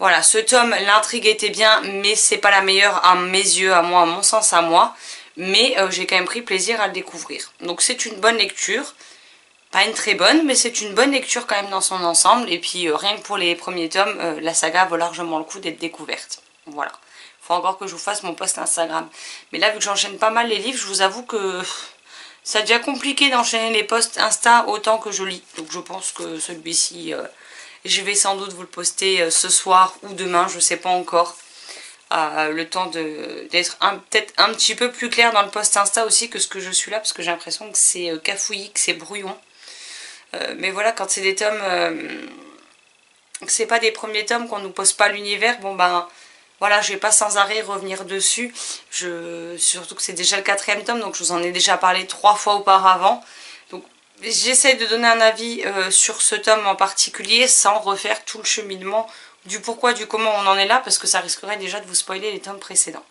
Voilà, ce tome, l'intrigue était bien, mais c'est pas la meilleure à mes yeux, à moi, à mon sens, à moi. Mais j'ai quand même pris plaisir à le découvrir. Donc c'est une bonne lecture. Pas une très bonne, mais c'est une bonne lecture quand même dans son ensemble. Et puis rien que pour les premiers tomes, la saga vaut largement le coup d'être découverte. Voilà. Faut encore que je vous fasse mon post Instagram. Mais là, vu que j'enchaîne pas mal les livres, je vous avoue que ça devient compliqué d'enchaîner les posts Insta autant que je lis. Donc je pense que celui-ci, je vais sans doute vous le poster ce soir ou demain, je sais pas encore. Le temps d'être peut-être un petit peu plus clair dans le post Insta aussi que ce que je suis là, parce que j'ai l'impression que c'est cafouillis, que c'est brouillon. Mais voilà, quand c'est des tomes, que c'est pas des premiers tomes, qu'on nous pose pas l'univers, bon ben voilà, je vais pas sans arrêt revenir dessus. Surtout que c'est déjà le 4e tome, donc je vous en ai déjà parlé 3 fois auparavant. Donc j'essaie de donner un avis sur ce tome en particulier sans refaire tout le cheminement du pourquoi, du comment on en est là, parce que ça risquerait déjà de vous spoiler les tomes précédents.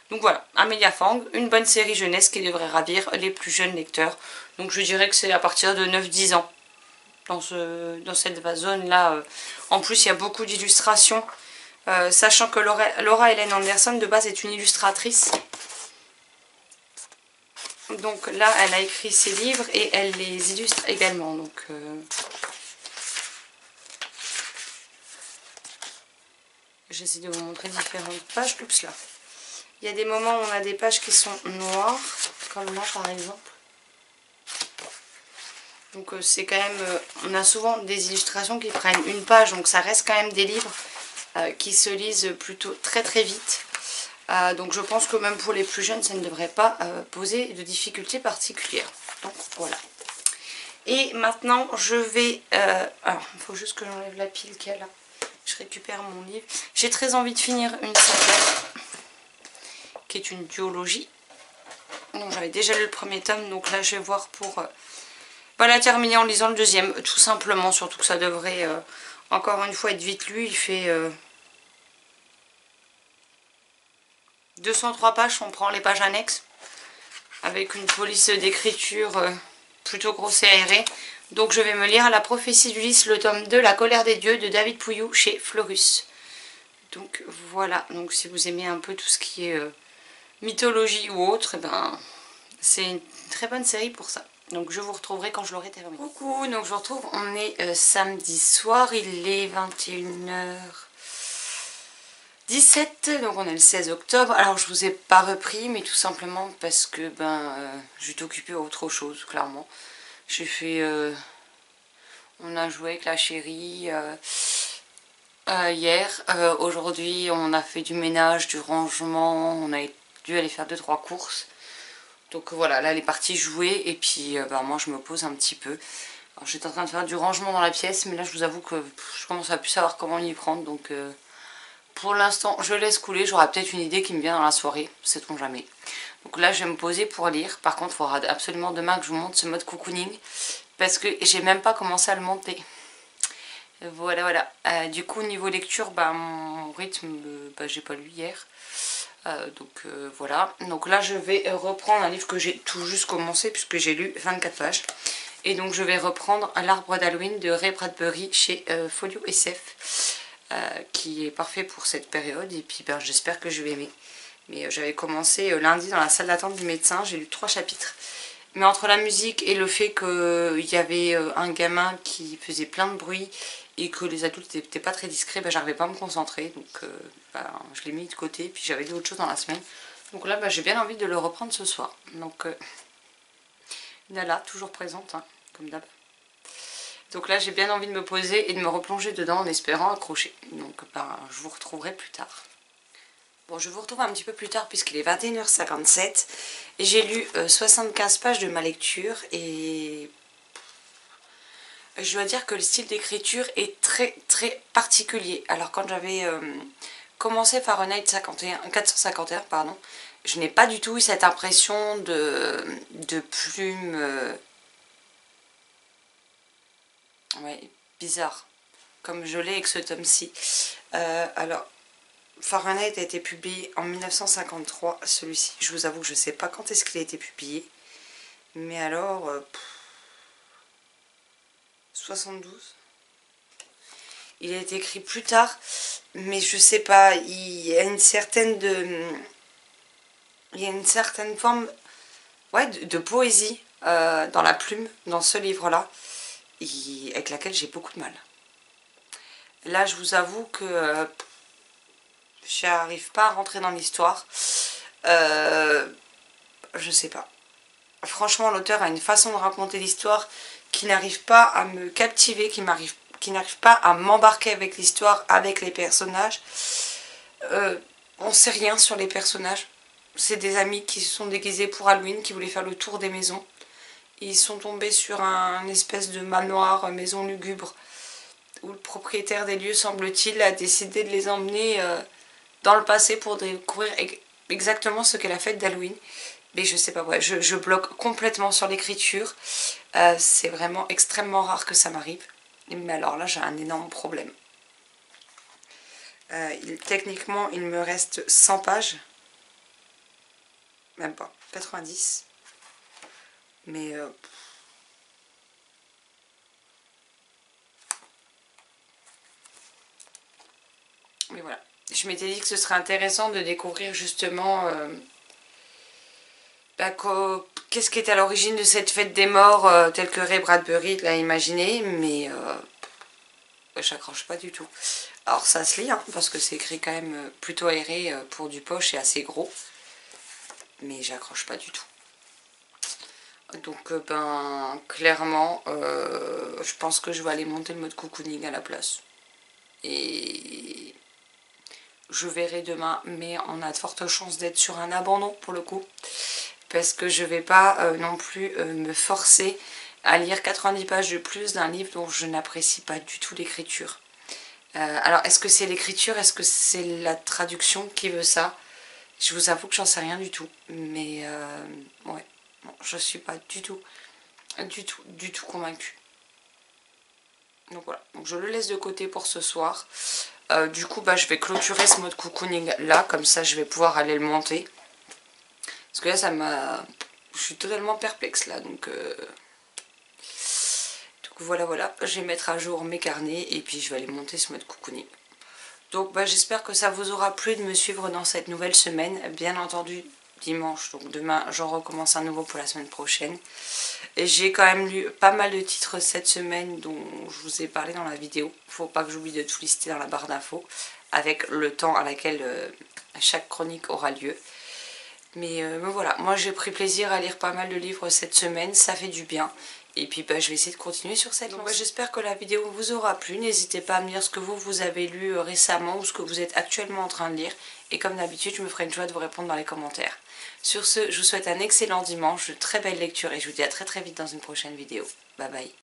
Donc voilà, Amelia Fang, une bonne série jeunesse qui devrait ravir les plus jeunes lecteurs. Donc je dirais que c'est à partir de 9-10 ans, dans cette zone-là. En plus, il y a beaucoup d'illustrations, sachant que Laura Ellen Anderson, de base, est une illustratrice. Donc là, elle a écrit ses livres et elle les illustre également. Donc... j'essaie de vous montrer différentes pages. Oups là. Il y a des moments où on a des pages qui sont noires, comme là par exemple. Donc c'est quand même... on a souvent des illustrations qui prennent une page, donc ça reste quand même des livres qui se lisent plutôt très très vite. Donc je pense que même pour les plus jeunes, ça ne devrait pas poser de difficultés particulières. Donc voilà. Et maintenant, je vais... alors, il faut juste que j'enlève la pile qu'il y a là. Je récupère mon livre. J'ai très envie de finir une saga, qui est une duologie. Donc j'avais déjà lu le premier tome, donc là je vais voir pour la terminer en lisant le deuxième. Tout simplement, surtout que ça devrait encore une fois être vite lu. Il fait 203 pages, on prend les pages annexes. Avec une police d'écriture plutôt grosse et aérée. Donc je vais me lire La prophétie d'Ulysse, le tome 2, La colère des dieux de David Pouillou chez Florus. Donc voilà, donc si vous aimez un peu tout ce qui est mythologie ou autre, ben, c'est une très bonne série pour ça. Donc je vous retrouverai quand je l'aurai terminé. Coucou, donc je vous retrouve, on est samedi soir, il est 21h17, donc on est le 16 octobre. Alors je vous ai pas repris, mais tout simplement parce que j'étais occupée à autre chose, clairement. J'ai fait... on a joué avec la chérie hier. Aujourd'hui on a fait du ménage, du rangement, on a dû aller faire 2-3 courses. Donc voilà, là elle est partie jouer et puis moi je me pose un petit peu. Alors j'étais en train de faire du rangement dans la pièce, mais là je vous avoue que je commence à plus savoir comment y prendre. Donc pour l'instant je laisse couler, j'aurai peut-être une idée qui me vient dans la soirée, sait-on jamais. Donc là je vais me poser pour lire. Par contre il faudra absolument demain que je vous montre ce mode cocooning, parce que j'ai même pas commencé à le monter. Voilà, voilà. Du coup, niveau lecture, mon rythme, j'ai pas lu hier. Voilà. Donc là, je vais reprendre un livre que j'ai tout juste commencé, puisque j'ai lu 24 pages. Et donc, je vais reprendre L'Arbre d'Halloween de Ray Bradbury chez Folio SF, qui est parfait pour cette période. Et puis, j'espère que je vais aimer. Mais j'avais commencé lundi dans la salle d'attente du médecin, j'ai lu 3 chapitres. Mais entre la musique et le fait qu'il y avait un gamin qui faisait plein de bruit et que les adultes n'étaient pas très discrets, j'arrivais pas à me concentrer. Donc je l'ai mis de côté, puis j'avais lu autre chose dans la semaine. Donc là j'ai bien envie de le reprendre ce soir. Donc Nala, toujours présente, hein, comme d'hab. Donc là j'ai bien envie de me poser et de me replonger dedans en espérant accrocher. Donc je vous retrouverai plus tard. Bon, je vous retrouve un petit peu plus tard puisqu'il est 21h57 et j'ai lu 75 pages de ma lecture et je dois dire que le style d'écriture est très très particulier. Alors quand j'avais commencé Fahrenheit 451, pardon, je n'ai pas du tout eu cette impression de plume bizarre comme je l'ai avec ce tome-ci. Alors Fahrenheit a été publié en 1953, celui-ci, je vous avoue que je ne sais pas quand est-ce qu'il a été publié, mais alors, 72. Il a été écrit plus tard, mais je sais pas, il y a une certaine forme de poésie dans la plume, dans ce livre-là, avec laquelle j'ai beaucoup de mal. Là, je vous avoue que j'arrive pas à rentrer dans l'histoire. Je sais pas. Franchement, l'auteur a une façon de raconter l'histoire qui n'arrive pas à me captiver, qui n'arrive pas à m'embarquer avec l'histoire, avec les personnages. On sait rien sur les personnages. C'est des amis qui se sont déguisés pour Halloween, qui voulaient faire le tour des maisons. Ils sont tombés sur un espèce de manoir, maison lugubre, où le propriétaire des lieux, semble-t-il, a décidé de les emmener dans le passé pour découvrir exactement ce qu'est la fête d'Halloween. Mais je sais pas, je bloque complètement sur l'écriture. C'est vraiment extrêmement rare que ça m'arrive. Mais alors là, j'ai un énorme problème. Techniquement, il me reste 100 pages. Même pas, 90. Mais voilà. Je m'étais dit que ce serait intéressant de découvrir justement qu'est-ce qui est à l'origine de cette fête des morts telle que Ray Bradbury l'a imaginée, mais j'accroche pas du tout. Alors ça se lit, hein, parce que c'est écrit quand même plutôt aéré pour du poche et assez gros, mais j'accroche pas du tout. Donc clairement, je pense que je vais aller monter le mode cocooning à la place. Et je verrai demain, mais on a de fortes chances d'être sur un abandon pour le coup. Parce que je vais pas non plus me forcer à lire 90 pages de plus d'un livre dont je n'apprécie pas du tout l'écriture. Alors est-ce que c'est l'écriture, est-ce que c'est la traduction qui veut ça? Je vous avoue que j'en sais rien du tout. Mais ouais, non, je suis pas du tout convaincue. Donc voilà, donc je le laisse de côté pour ce soir. Du coup je vais clôturer ce mode cocooning là, comme ça je vais pouvoir aller le monter. Parce que là ça m'a... Je suis totalement perplexe là, donc voilà, je vais mettre à jour mes carnets et puis je vais aller monter ce mode cocooning. Donc j'espère que ça vous aura plu de me suivre dans cette nouvelle semaine. Bien entendu dimanche, donc demain j'en recommence un nouveau pour la semaine prochaine. Et j'ai quand même lu pas mal de titres cette semaine dont je vous ai parlé dans la vidéo. Faut pas que j'oublie de tout lister dans la barre d'infos avec le temps à laquelle chaque chronique aura lieu. Mais voilà, moi j'ai pris plaisir à lire pas mal de livres cette semaine, ça fait du bien. Et puis je vais essayer de continuer sur cette lancée. J'espère que la vidéo vous aura plu. N'hésitez pas à me dire ce que vous avez lu récemment ou ce que vous êtes actuellement en train de lire. Et comme d'habitude, je me ferai une joie de vous répondre dans les commentaires. Sur ce, je vous souhaite un excellent dimanche, de très belles lectures et je vous dis à très vite dans une prochaine vidéo. Bye bye.